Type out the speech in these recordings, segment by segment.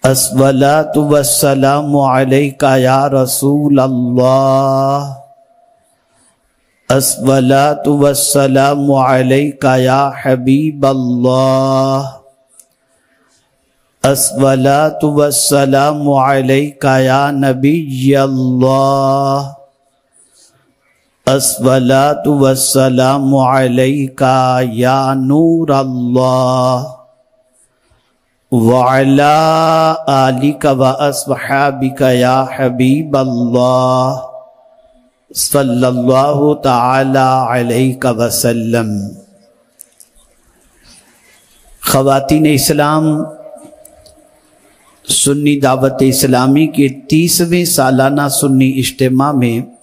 अस्सलातु वस्सलामु अलैका या रसूल अल्लाह, अस्सलातु वस्सलामु अलैका या हबीब अल्लाह, अस्सलातु वस्सलामु अलैका या नबी अल्लाह, अस्सलातु वस्सलामु अलैका या नूर अल्लाह, वअला आलिका व अस्हाबिका या हबीब अल्लाह, सल्लल्लाहु तआला अलैका वसल्लम। ख़वातीन इस्लाम, सुन्नी दावत इस्लामी के 30वें सालाना सुन्नी इज्तिमा में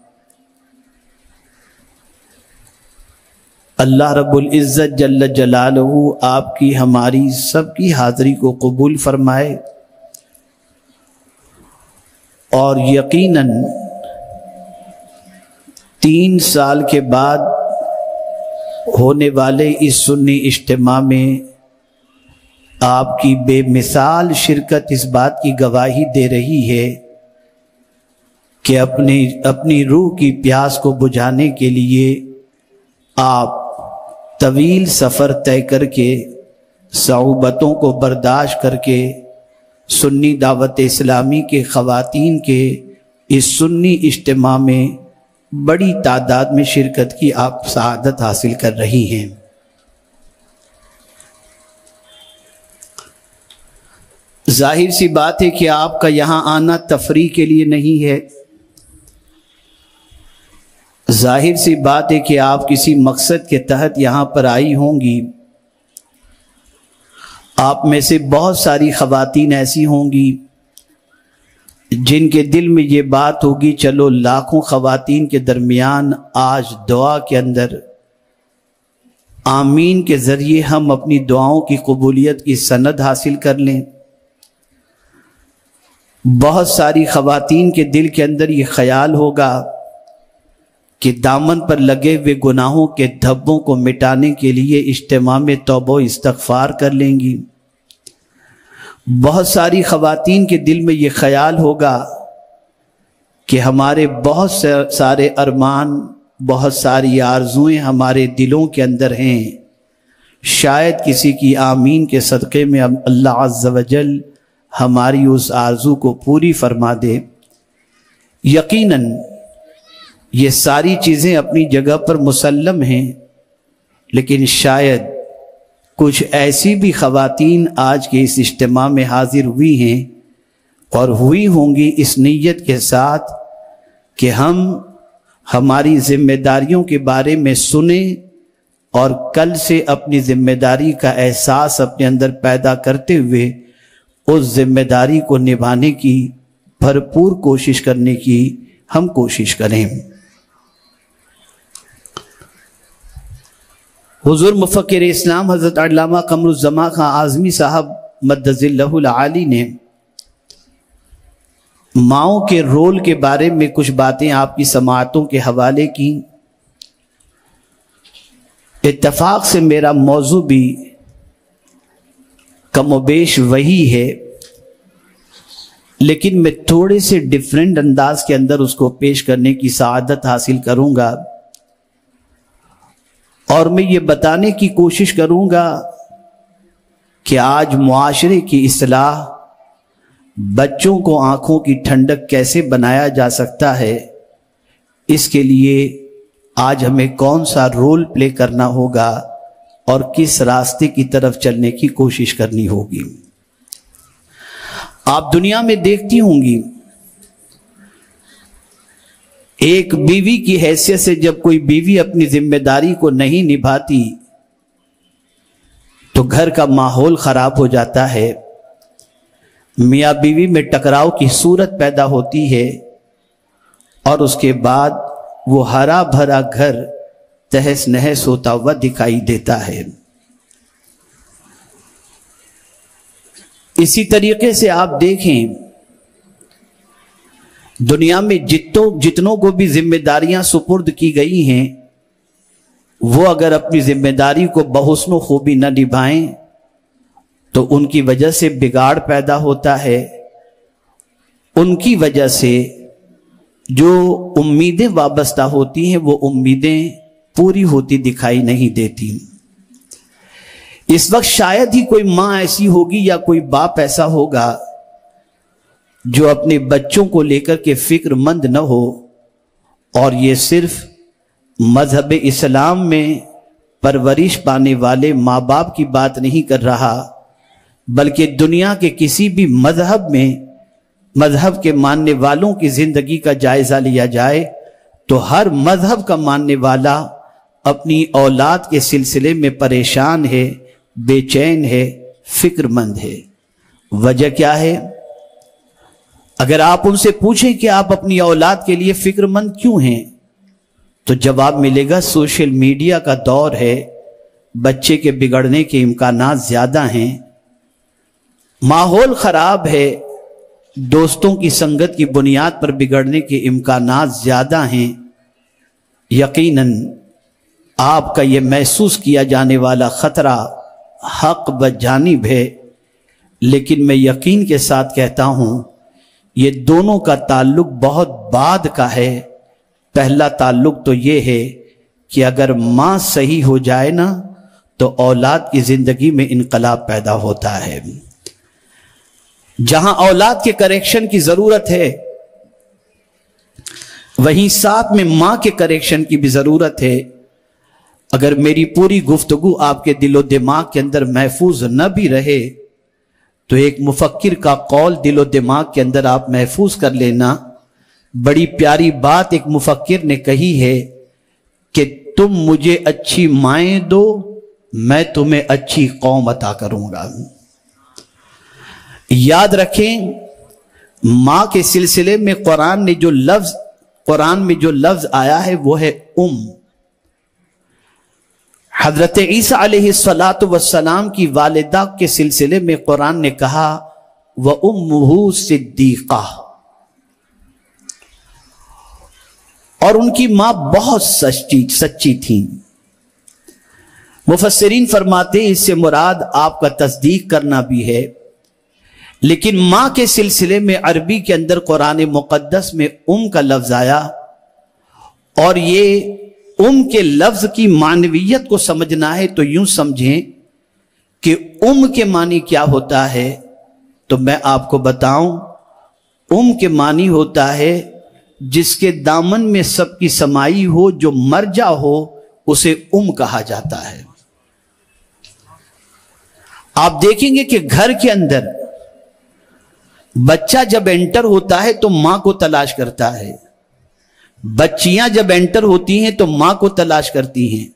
अल्लाह रब्बुल इज़्ज़त जल्ल जलालहू आपकी हमारी सबकी हाज़री को कबूल फरमाए और यकीनन 3 साल के बाद होने वाले इस सुन्नी इज्तिमा में आपकी बेमिसाल शिरकत इस बात की गवाही दे रही है कि अपनी रूह की प्यास को बुझाने के लिए आप तवील सफ़र तय करके सऊबतों को बर्दाश्त करके सुन्नी दावत इस्लामी के ख़वातीन के इस सुन्नी इज्तिमा में बड़ी तादाद में शिरकत की आप सआदत हासिल कर रही हैं। जाहिर सी बात है कि आपका यहाँ आना तफरीह के लिए नहीं है। जाहिर सी बात है कि आप किसी मकसद के तहत यहाँ पर आई होंगी। आप में से बहुत सारी ख़वातीन ऐसी होंगी जिनके दिल में ये बात होगी, चलो लाखों ख़वातीन के दरमियान आज दुआ के अंदर आमीन के ज़रिए हम अपनी दुआओं की कबूलियत की सनद हासिल कर लें। बहुत सारी ख़वातीन के दिल के अंदर ये ख्याल होगा कि दामन पर लगे हुए गुनाहों के धब्बों को मिटाने के लिए इज्तिमा में तौबा इस्तग़फ़ार कर लेंगी। बहुत सारी ख़वातीन के दिल में ये ख्याल होगा कि हमारे बहुत सारे अरमान, बहुत सारी आरज़ुएँ हमारे दिलों के अंदर हैं, शायद किसी की आमीन के सदक़े में अल्लाह अज़्ज़ व जल हमारी उस आरज़ू को पूरी फरमा दे। यकीनन ये सारी चीज़ें अपनी जगह पर मुसल्लम हैं, लेकिन शायद कुछ ऐसी भी ख़वातीन आज के इस इज्तिमा में हाजिर हुई हैं और हुई होंगी इस नीयत के साथ कि हम हमारी ज़िम्मेदारियों के बारे में सुने और कल से अपनी ज़िम्मेदारी का एहसास अपने अंदर पैदा करते हुए उस ज़िम्मेदारी को निभाने की भरपूर कोशिश करने की हम कोशिश करें। हुज़ूर मुफ़क्किर इस्लाम हज़रत अल्लामा क़मरुज़्ज़मा खां आज़मी साहब मद्दज़िल्लहुल आली ने माओं के रोल के बारे में कुछ बातें आपकी समाअतों के हवाले की। इत्तफ़ाक़ से मेरा मौजू भी कमोबेश वही है, लेकिन मैं थोड़े से डिफरेंट अंदाज के अंदर उसको पेश करने की सआदत हासिल करूँगा और मैं ये बताने की कोशिश करूँगा कि आज मुआशरे की इस्लाह, बच्चों को आँखों की ठंडक कैसे बनाया जा सकता है, इसके लिए आज हमें कौन सा रोल प्ले करना होगा और किस रास्ते की तरफ चलने की कोशिश करनी होगी। आप दुनिया में देखती होंगी, एक बीवी की हैसियत से जब कोई बीवी अपनी जिम्मेदारी को नहीं निभाती तो घर का माहौल खराब हो जाता है, मियाँ बीवी में टकराव की सूरत पैदा होती है और उसके बाद वो हरा भरा घर तहस नहस होता हुआ दिखाई देता है। इसी तरीके से आप देखें, दुनिया में जितनों को भी जिम्मेदारियां सुपुर्द की गई हैं, वो अगर अपनी जिम्मेदारी को बहुस्न खूबी न निभाएं تو उनकी वजह से बिगाड़ पैदा होता है, उनकी वजह से जो उम्मीदें वाबस्ता होती हैं वो उम्मीदें पूरी होती दिखाई नहीं देती। इस वक्त शायद ही कोई माँ ऐसी होगी या कोई बाप ऐसा होगा जो अपने बच्चों को लेकर के फिक्रमंद न हो। और ये सिर्फ मजहब इस्लाम में परवरिश पाने वाले माँ बाप की बात नहीं कर रहा, बल्कि दुनिया के किसी भी मजहब में मजहब के मानने वालों की जिंदगी का जायजा लिया जाए तो हर मजहब का मानने वाला अपनी औलाद के सिलसिले में परेशान है, बेचैन है, फिक्रमंद है। वजह क्या है? अगर आप उनसे पूछें कि आप अपनी औलाद के लिए फिक्रमंद क्यों हैं, तो जवाब मिलेगा सोशल मीडिया का दौर है, बच्चे के बिगड़ने के इम्कानात ज्यादा हैं, माहौल खराब है, दोस्तों की संगत की बुनियाद पर बिगड़ने के इम्कानात ज्यादा हैं। यकीनन आपका यह महसूस किया जाने वाला खतरा हक व जानिब है, लेकिन मैं यकीन के साथ कहता हूं ये दोनों का ताल्लुक बहुत बाद का है। पहला ताल्लुक तो ये है कि अगर मां सही हो जाए ना तो औलाद की जिंदगी में इनकलाब पैदा होता है। जहां औलाद के करेक्शन की जरूरत है वहीं साथ में मां के करेक्शन की भी जरूरत है। अगर मेरी पूरी गुफ्तगू आपके दिलो दिमाग के अंदर महफूज न भी रहे तो एक मुफक्किर का कौल दिलो दिमाग के अंदर आप महफूज कर लेना। बड़ी प्यारी बात एक मुफक्किर ने कही है कि तुम मुझे अच्छी माएं दो, मैं तुम्हें अच्छी कौम अता करूंगा। याद रखें, मां के सिलसिले में कुरान में जो लफ्ज आया है वो है हजरत ईसा अलैहिस्सलातु वस्सलाम की वालिदा के सिलसिले में कुरान ने कहा व उम्मुहु सिद्दीका, और उनकी मां बहुत सच्ची थी। मुफस्सिरीन फरमाते इससे मुराद आपका तस्दीक करना भी है, लेकिन मां के सिलसिले में अरबी के अंदर कुरान मुकद्दस में का लफ्ज आया, और ये के लफ्ज की मानवियत को समझना है तो यूं समझें कि के मानी क्या होता है। तो मैं आपको बताऊं, के मानी होता है जिसके दामन में सबकी समाई हो, जो मर्जा हो उसे कहा जाता है। आप देखेंगे कि घर के अंदर बच्चा जब एंटर होता है तो मां को तलाश करता है, बच्चियां जब एंटर होती हैं तो मां को तलाश करती हैं,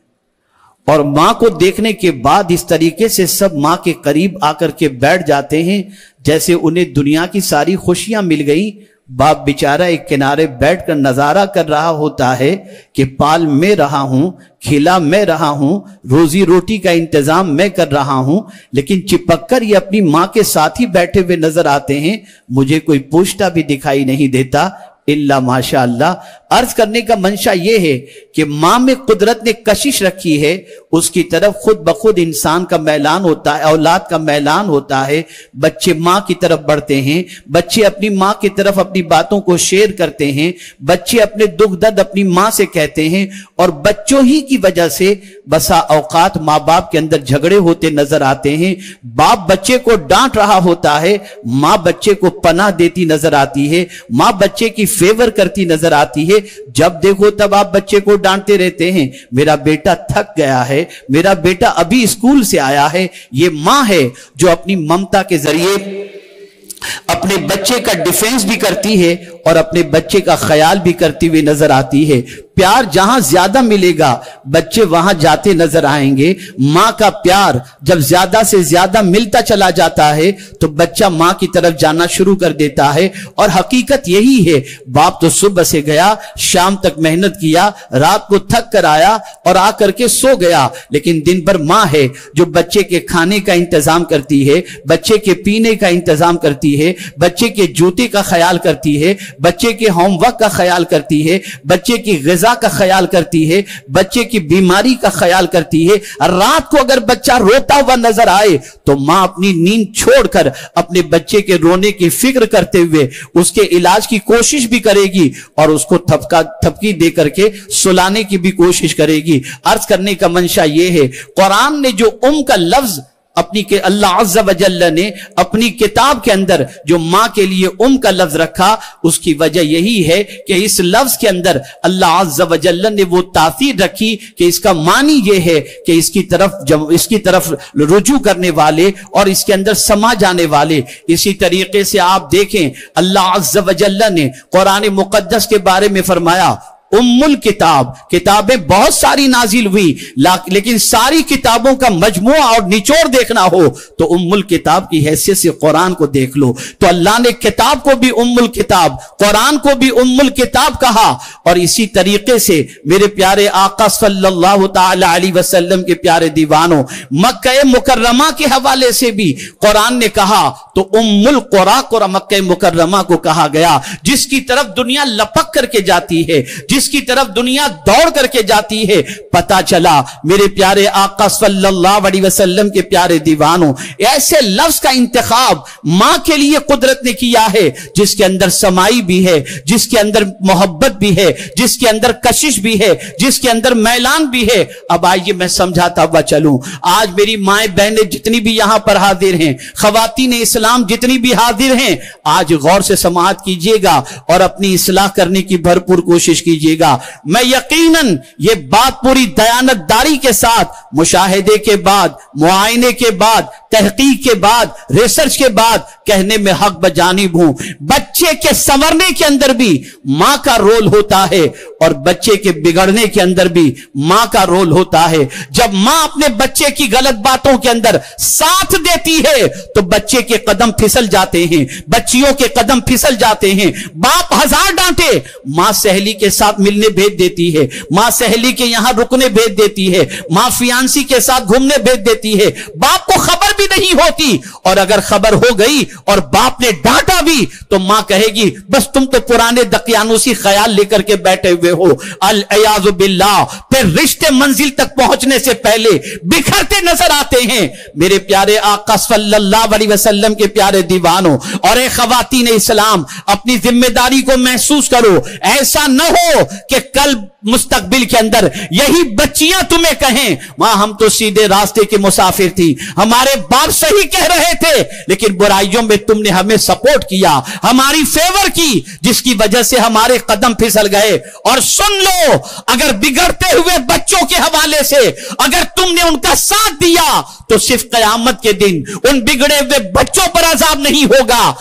और मां को देखने के बाद इस तरीके से सब मां के करीब आकर के बैठ जाते हैं जैसे उन्हें दुनिया की सारी खुशियां मिल गई। बाप बेचारा एक किनारे बैठकर नजारा कर रहा होता है कि पाल मैं रहा हूं, खिला मैं रहा हूं, रोजी रोटी का इंतजाम मैं कर रहा हूं, लेकिन चिपककर ये अपनी मां के साथ ही बैठे हुए नजर आते हैं, मुझे कोई पूछता भी दिखाई नहीं देता इल्ला माशा अल्लाह। अर्ज करने का मंशा यह है कि मां में कुदरत ने कशिश रखी है, उसकी तरफ खुद ब खुद इंसान का मैलान होता है, औलाद का मैलान होता है। बच्चे मां की तरफ बढ़ते हैं, बच्चे अपनी मां की तरफ अपनी बातों को शेयर करते हैं, बच्चे अपने दुख दर्द अपनी मां से कहते हैं, और बच्चों ही की वजह से बसा औकात मां बाप के अंदर झगड़े होते नजर आते हैं। बाप बच्चे को डांट रहा होता है, मां बच्चे को पनाह देती नजर आती है, मां बच्चे की फेवर करती नजर आती है। जब देखो तब आप बच्चे को डांटते रहते हैं, मेरा बेटा थक गया है, मेरा बेटा अभी स्कूल से आया है। ये मां है जो अपनी ममता के जरिए अपने बच्चे का डिफेंस भी करती है और अपने बच्चे का ख्याल भी करती हुई नजर आती है। प्यार जहां ज्यादा मिलेगा बच्चे वहां जाते नजर आएंगे। मां का प्यार जब ज्यादा से ज्यादा मिलता चला जाता है तो बच्चा मां की तरफ जाना शुरू कर देता है। और हकीकत यही है, बाप तो सुबह से गया, शाम तक मेहनत किया, रात को थक कर आया और आकर के सो गया, लेकिन दिन भर मां है जो बच्चे के खाने का इंतजाम करती है, बच्चे के पीने का इंतजाम करती है, बच्चे के जूते का ख्याल करती है, बच्चे के होमवर्क का ख्याल करती है, बच्चे की ग़िज़ा غذا کا خیال کرتی ہے, بچے کی بیماری کا خیال کرتی ہے. رات کو اگر بچہ روتا ہوا نظر آئے تو ماں اپنی نیند چھوڑ کر اپنے بچے کے رونے کی فکر کرتے ہوئے اس کے علاج کی کوشش بھی کرے گی اور اس کو تھپکی دے کر کے سلانے کی بھی کوشش کرے گی. عرض کرنے کا منشا یہ ہے, قرآن نے جو کا لفظ اپنی کہ اللہ عز و جل نے اپنی کتاب کے اندر جو ماں کے لیے کا لفظ رکھا, اس کی وجہ یہی ہے کہ اس لفظ کے اندر اللہ عز و جل نے وہ تاثیر رکھی کہ اس کا معنی یہ ہے کہ اس کی طرف رجوع کرنے والے اور اس کے اندر سما جانے والے. اسی طریقے سے آپ دیکھیں اللہ عز و جل نے قرآن مقدس کے بارے میں فرمایا الکتاب, کتابیں بہت ساری نازل ہوئی لیکن ساری کتابوں کا مجموعہ اور نچوڑ دیکھنا ہو تو الکتاب کی حیثیت سے قرآن کو دیکھ لو. تو اللہ نے کتاب کو بھی الکتاب, قرآن کو بھی الکتاب کہا. اور اسی طریقے سے میرے پیارے آقا صلی اللہ تعالی علیہ وسلم کے پیارے دیوانوں, مکہ مکرمہ کے حوالے سے بھی قرآن نے کہا تو القرى مکہ مکرمہ کو کہا گیا, جس کی طرف دنیا لپک کر کے جاتی ہے, جس کی طرف دنیا دوڑ کر کے جاتی ہے. پتا چلا میرے پیارے آقا صلی اللہ علیہ وسلم کے پیارے دیوانوں, ایسے لفظ کا انتخاب ماں کے لیے قدرت نے کیا ہے جس کے اندر سمائی بھی ہے, جس کے اندر محبت بھی ہے, جس کے اندر کشش بھی ہے, جس کے اندر میلان بھی ہے. اب آئیے میں سمجھاتا ہوا چلوں. آج میری مائیں بہنیں جتنی بھی یہاں پر حاضر ہیں, خواتین اسلام جتنی بھی حاضر ہیں, آج غور سے سماعت کیجئے گا اور اپنی اصلاح کرنے کی بھرپور کوشش کیجئے گا. میں یقیناً یہ بات پوری دیانت داری کے ساتھ, مشاہدے کے بعد, معائنے کے بعد, تحقیق کے بعد, ریسرچ کے بعد کہنے میں حق بجانب ہوں. بچے کے سنورنے کے اندر بھی ماں کا رول ہوتا ہے اور بچے کے بگڑنے کے اندر بھی ماں کا رول ہوتا ہے. جب ماں اپنے بچے کی غلط باتوں کے اندر ساتھ دیتی ہے تو بچے کے قدم پھسل جاتے ہیں, بچیوں کے قدم پھسل جاتے ہیں. باپ ہزار ڈانٹے, ماں سہیلی کے ساتھ ملنے بھیج دیتی ہے, ماں سہیلی کے یہاں رکنے بھیج دیتی ہے, ماں فیانسی کے ساتھ گھومنے بھیج دیتی ہے. باپ کو خبر بھی نہیں ہوتی, اور اگر خبر ہو گئی اور باپ نے ڈانٹا بھی تو ماں کہے گی بس تم تو پرانے دقیانوسی خیال لے کر کے بیٹھے ہوئے ہو. العیاذ باللہ. پھر رشتے منزل تک پہنچنے سے پہلے بکھرتے نظر آتے ہیں. میرے پیارے آقا صلی اللہ علیہ وسلم کے پیارے دیوانوں اور اے خواتین اسلام, اپنی ذمہ داری کو محسوس کرو. ایسا نہ ہو کہ کل مستقبل کے اندر یہی بچیاں تمہیں کہیں ماں ہم تو سیدھے راستے کے مسافر تھی, ہمارے باپ صحیح کہہ رہے تھے لیکن برائیوں میں تم نے ہمیں سپورٹ کیا, ہماری فیور کی, جس کی وجہ سے ہمارے قدم پھسل گئے. اور سن لو, اگر بگڑتے ہوئے بچوں کے حوالے سے اگر تم نے ان کا ساتھ دیا تو صرف قیامت کے دن ان بگڑے ہوئے بچوں پر عذاب نہیں ہوگا,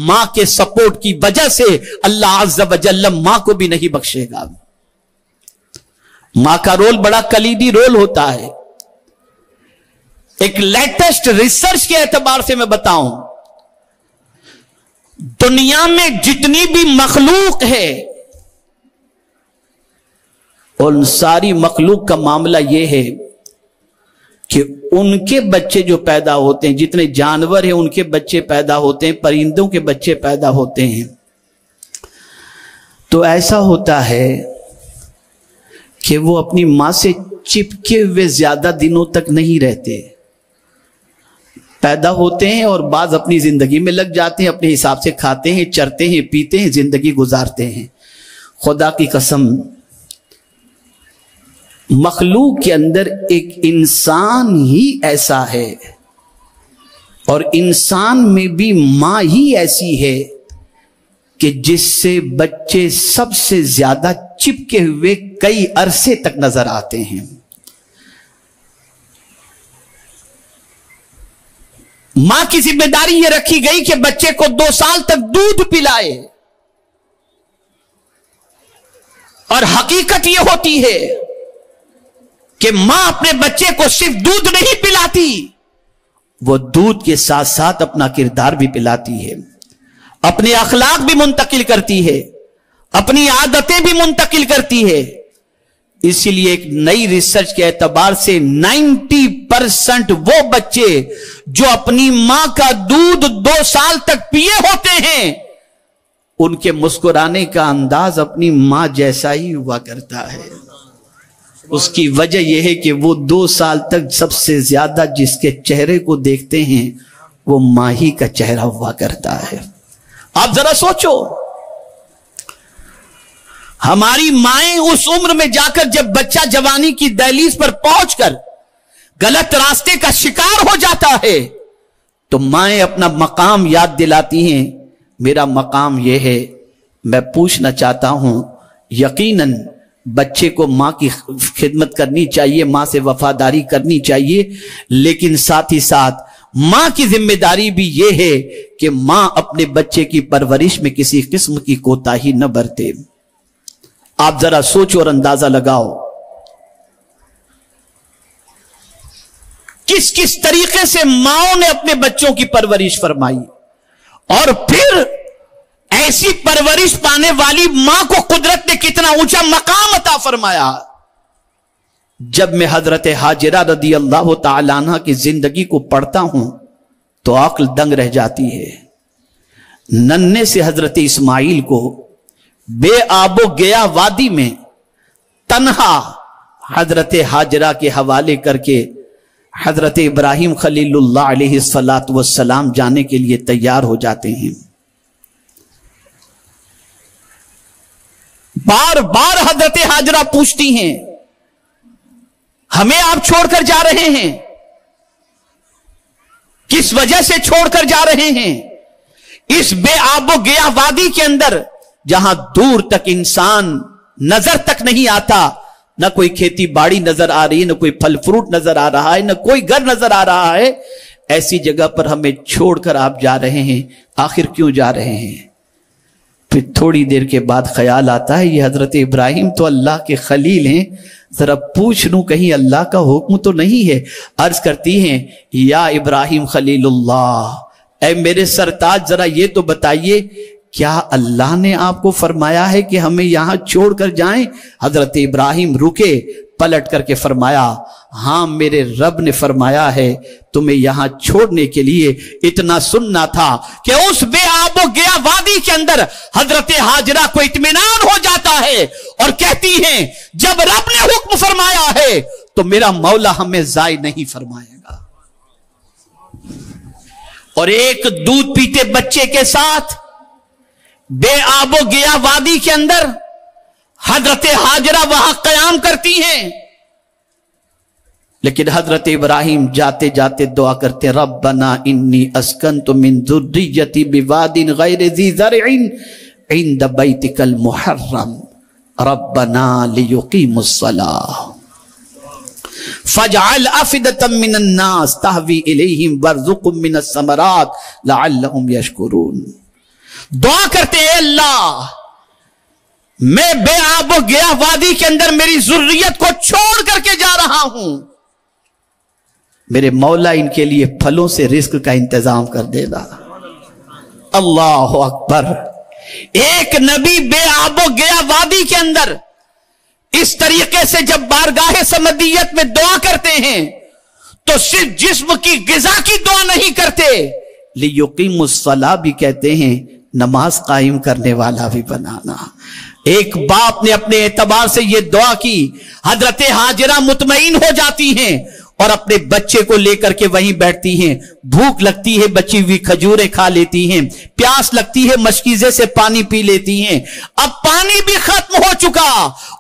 ماں کے سپورٹ کی وجہ سے اللہ عز و جل ماں کو بھی نہیں بخشے گا. ماں کا رول بڑا کلیدی رول ہوتا ہے. ایک لیٹسٹ ریسرچ کے اعتبار سے میں بتاؤں, دنیا میں جتنی بھی مخلوق ہے ان ساری مخلوق کا معاملہ یہ ہے کہ ان کے بچے جو پیدا ہوتے ہیں, جتنے جانور ہیں ان کے بچے پیدا ہوتے ہیں, پرندوں کے بچے پیدا ہوتے ہیں, تو ایسا ہوتا ہے کہ وہ اپنی ماں سے چپکے ہوئے زیادہ دنوں تک نہیں رہتے. پیدا ہوتے ہیں اور بعض اپنی زندگی میں لگ جاتے ہیں, اپنے حساب سے کھاتے ہیں, چرتے ہیں, پیتے ہیں, زندگی گزارتے ہیں. خدا کی قسم, مخلوق کے اندر ایک انسان ہی ایسا ہے اور انسان میں بھی ماں ہی ایسی ہے کہ جس سے بچے سب سے زیادہ چپکے ہوئے کئی عرصے تک نظر آتے ہیں. ماں کی ذمہ داری یہ رکھی گئی کہ بچے کو 2 سال تک دودھ پلائے, اور حقیقت یہ ہوتی ہے کہ ماں اپنے بچے کو صرف دودھ نہیں پلاتی, وہ دودھ کے ساتھ ساتھ اپنا کردار بھی پلاتی ہے, اپنے اخلاق بھی منتقل کرتی ہے, اپنی عادتیں بھی منتقل کرتی ہے. اسی لیے ایک نئی ریسرچ کے اعتبار سے 90% وہ بچے جو اپنی ماں کا دودھ 2 سال تک پیے ہوتے ہیں उनके मुस्कुराने का अंदाज अपनी माँ जैसा ही हुआ करता है। उसकी वजह यह है कि वो 2 साल तक सबसे ज्यादा जिसके चेहरे को देखते हैं वो माँ ही का चेहरा हुआ करता है। आप जरा सोचो, हमारी माएं उस उम्र में जाकर जब बच्चा जवानी की दहलीज पर पहुंचकर गलत रास्ते का शिकार हो जाता है तो माएं अपना मकाम याद दिलाती हैं। मेरा मकाम यह है, मैं पूछना चाहता हूं, यकीनन बच्चे को मां की खिदमत करनी चाहिए, मां से वफादारी करनी चाहिए, लेकिन साथ ही साथ मां की जिम्मेदारी भी यह है कि मां अपने बच्चे की परवरिश में किसी किस्म की कोताही न बरते। आप जरा सोचो और अंदाजा लगाओ किस किस तरीके से माओं ने अपने बच्चों की परवरिश फरमाई, और फिर ऐसी परवरिश पाने वाली मां को कुदरत ने कितना ऊंचा मकाम अता फरमाया। जब मैं हजरत हाजिरा रदी अल्लाह तआला अन्हा की जिंदगी को पढ़ता हूं तो अक्ल दंग रह जाती है। नन्हे से हजरत इस्माइल को बेआबो गया वादी में तन्हा हजरत हाजिरा के हवाले करके हजरत इब्राहिम खलीलुल्लाह अलैहिस्सलातु वस्सलाम जाने के लिए तैयार हो जाते हैं। बार बार हजरत हाजिरा पूछती हैं, हमें आप छोड़कर जा रहे हैं, किस वजह से छोड़कर जा रहे हैं? इस बेआबो गया वादी के अंदर जहां दूर तक इंसान नजर तक नहीं आता, न कोई खेती बाड़ी नजर आ रही है, न कोई फल फ्रूट नजर आ रहा है, न कोई घर नजर आ रहा है, ऐसी जगह पर हमें छोड़कर आप जा रहे हैं, आखिर क्यों जा रहे हैं? फिर थोड़ी देर के बाद ख्याल आता है ये हजरत इब्राहिम तो अल्लाह के खलील हैं, जरा पूछ लूं कहीं अल्लाह का हुक्म तो नहीं है। अर्ज करती हैं, या इब्राहिम खलीलुल्लाह, ऐ मेरे सरताज जरा ये तो बताइए क्या अल्लाह ने आपको फरमाया है कि हमें यहां छोड़कर जाएं? हजरत इब्राहिम रुके, पलट करके फरमाया, हां मेरे रब ने फरमाया है तुम्हें यहां छोड़ने के लिए। इतना सुनना था कि उस बेआबो गया वादी के अंदर हजरत हाजिरा को इत्मीनान हो जाता है और कहती हैं जब रब ने हुक्म फरमाया है तो मेरा मौला हमें जाय नहीं फरमाएगा। और एक दूध पीते बच्चे के साथ बेआबो गया वादी के अंदर हजरत हाजिरा वहां कयाम करती हैं, लेकिन हजरत इब्राहिम जाते जाते दुआ करते, रब्बना इन्नी अस्कनतु मिन ज़ुर्रिय्यती बिवादिन गैरि ज़ी ज़रइन इंद बैतिकल मुहर्रम रब्बना लियुकीमुस्सलाह फजअल अफिदतम मिनन नास तहवी इलैहिम वरज़ुक़हुम मिनस समरात लअल्लहुम यशकुरून। दुआ करते हैं, अल्लाह मैं बेआबो गया वादी के अंदर मेरी ज़ुर्रियत को छोड़ करके जा रहा हूं, मेरे मौला इनके लिए फलों से रिस्क का इंतजाम कर देना। अल्लाह अकबर। एक नबी बेआबो गया वादी के अंदर इस तरीके से जब बारगाह समदियत में दुआ करते हैं तो सिर्फ जिस्म की गिजा की दुआ नहीं करते, लियुकीमुस्सलाह भी कहते हैं, नमाज कायम करने वाला भी बनाना। एक बाप ने अपने एतबार से यह दुआ की, हजरत हाजिरा मुतमईन हो जाती हैं और अपने बच्चे को लेकर के वहीं बैठती हैं। भूख लगती है, बची हुई खजूरें खा लेती हैं, प्यास लगती है, मशकीजे से पानी पी लेती हैं। अब पानी भी खत्म हो चुका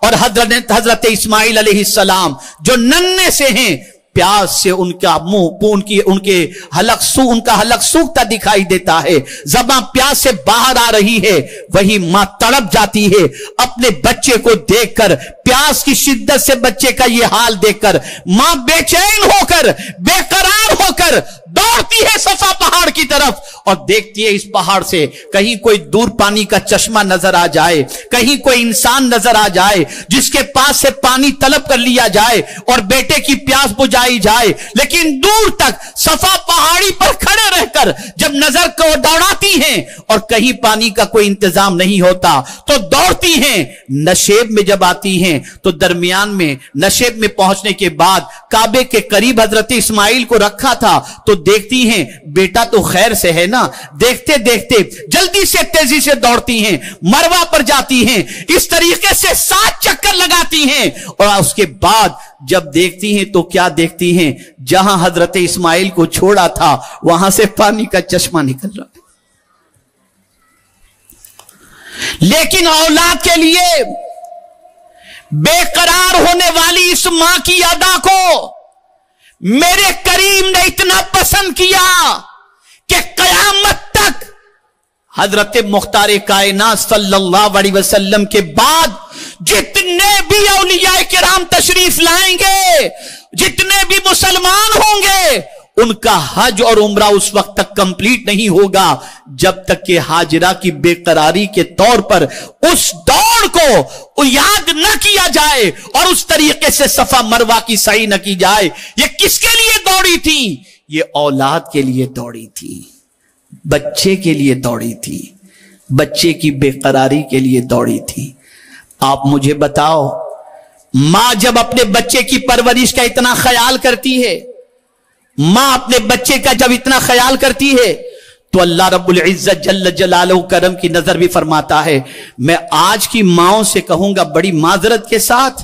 और हजरत इस्माइल अलैहिस्सलाम जो नन्हे से हैं, प्यास से उनका मुंह उनके उनका हलक सूखता दिखाई देता है, ज़बान प्यास से बाहर आ रही है। वही मां तड़प जाती है अपने बच्चे को देखकर, प्यास की शिद्दत से बच्चे का ये हाल देखकर मां बेचैन होकर बेकरार होकर दौड़ती है सफा पहाड़ की तरफ और देखती है इस पहाड़ से कहीं कोई दूर पानी का चश्मा नजर आ जाए, कहीं कोई इंसान नजर आ जाए जिसके पास से पानी तलब कर लिया जाए और बेटे की प्यास बुझाई जाए। लेकिन दूर तक सफा पहाड़ी पर खड़े रहकर जब नजर को दौड़ाती हैं हैं और कहीं पानी का कोई इंतजाम नहीं होता तो दौड़ती हैं। नशेब में जब आती हैं तो दरमियान में नशेब में पहुंचने के बाद काबे के करीब हजरत इस्माइल को रखा था तो देखती हैं बेटा तो खैर से है ना। देखते देखते जल्दी से तेजी से दौड़ती हैं, मरवा पर जाती हैं, इस तरीके से 7 चक्कर लगाती हैं और उसके बाद जब देखती हैं तो क्या देखती हैं, जहां हजरत इस्माइल को छोड़ा था वहां से पानी का चश्मा निकल रहा है। लेकिन औलाद के लिए बेकरार होने वाली इस मां की अदा को मेरे करीम ने इतना पसंद किया कि कयामत तक हजरत मुख्तार कायनात सल्लल्लाहु अलैहि वसल्लम के बाद जितने भी औलिया किराम तशरीफ लाएंगे, जितने भी मुसलमान होंगे, उनका हज और उम्रा उस वक्त तक कंप्लीट नहीं होगा जब तक कि हाजिरा की बेकरारी के तौर पर उस दौड़ को याद न किया जाए और उस तरीके से सफा मरवा की सही न की जाए। ये किसके लिए दौड़ी थी? ये औलाद के लिए दौड़ी थी, बच्चे के लिए दौड़ी थी, बच्चे की बेकरारी के लिए दौड़ी थी। आप मुझे बताओ, मां जब अपने बच्चे की परवरिश का इतना ख्याल करती है, मां अपने बच्चे का जब इतना ख्याल करती है तो अल्लाह रब्बुल इज्जत जल्ल जलालहू करम की नजर भी फरमाता है। मैं आज की माओं से कहूंगा बड़ी माजरत के साथ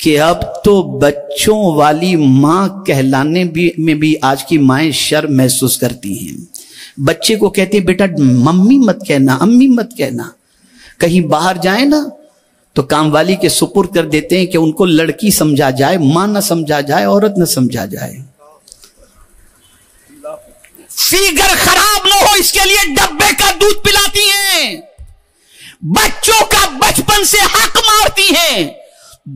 कि अब तो बच्चों वाली मां कहलाने में भी आज की माएं शर्म महसूस करती हैं। बच्चे को कहते हैं बेटा मम्मी मत कहना, अम्मी मत कहना। कहीं बाहर जाए ना तो कामवाली के सुपुर्द कर देते हैं कि उनको लड़की समझा जाए, मां ना समझा जाए, औरत ना समझा जाए। फिगर खराब ना हो इसके लिए डब्बे का दूध पिलाती हैं, बच्चों का बचपन से हक मारती हैं।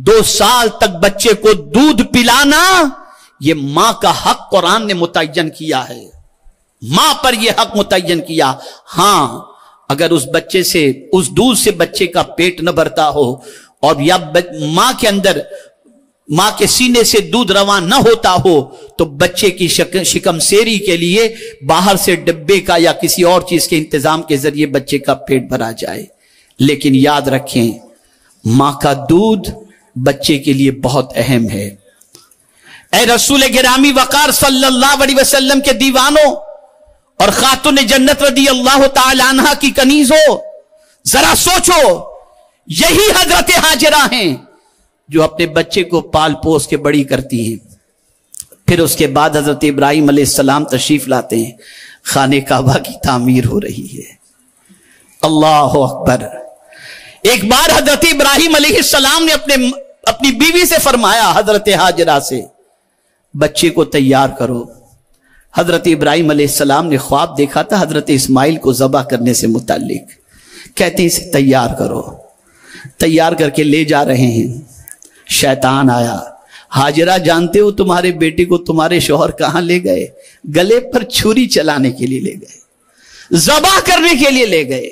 2 साल तक बच्चे को दूध पिलाना यह मां का हक कुरान ने मुतय्यन किया है, मां पर यह हक मुतय्यन किया। हां, अगर उस बच्चे से, उस दूध से बच्चे का पेट न भरता हो और या मां के अंदर, मां के सीने से दूध रवा न होता हो तो बच्चे की शिकमसेरी के लिए बाहर से डब्बे का या किसी और चीज के इंतजाम के जरिए बच्चे का पेट भरा जाए। लेकिन याद रखें, मां का दूध बच्चे के लिए बहुत अहम है। ऐ रसूल गिरामी वकार सल्लल्लाहु अलैहि वसल्लम के दीवानों और खातून जन्नत रदी अल्लाह ताला अन्हा की कनीजों, जरा सोचो, यही हजरत हाजिरा हैं जो अपने बच्चे को पाल पोस के बड़ी करती हैं। फिर उसके बाद हजरत इब्राहिम अलैहिस्सलाम तशरीफ लाते हैं, खाने काबा की तामीर हो रही है। अल्लाह अकबर। एक बार हजरत इब्राहिम अलैहिस्सलाम ने अपनी बीवी से फरमाया, हजरत हाजिरा से, बच्चे को तैयार करो। हजरत इब्राहिम अलैहिस्सलाम ने ख्वाब देखा था हजरत इस्माइल को ज़बह करने से मुताल्लिक। कहते हैं इसे तैयार करो। तैयार करके ले जा रहे हैं, शैतान आया। हाजिरा जानते हो तुम्हारे बेटे को तुम्हारे शौहर कहां ले गए? गले पर छुरी चलाने के लिए ले गए, ज़बह करने के लिए ले गए।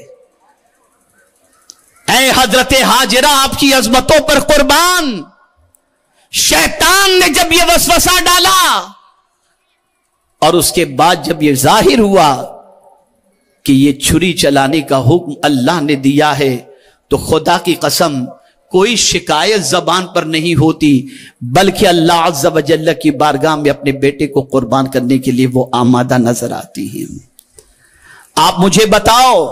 ऐ हजरत हाजिरा आपकी अजमतों पर कुर्बान, शैतान ने जब यह वसवसा डाला और उसके बाद जब यह जाहिर हुआ कि यह छुरी चलाने का हुक्म अल्लाह ने दिया है तो खुदा की कसम कोई शिकायत जबान पर नहीं होती, बल्कि अल्लाह अज़्ज़ व जल्ल की बारगाह में अपने बेटे को कुर्बान करने के लिए वो आमादा नजर आती है। आप मुझे बताओ,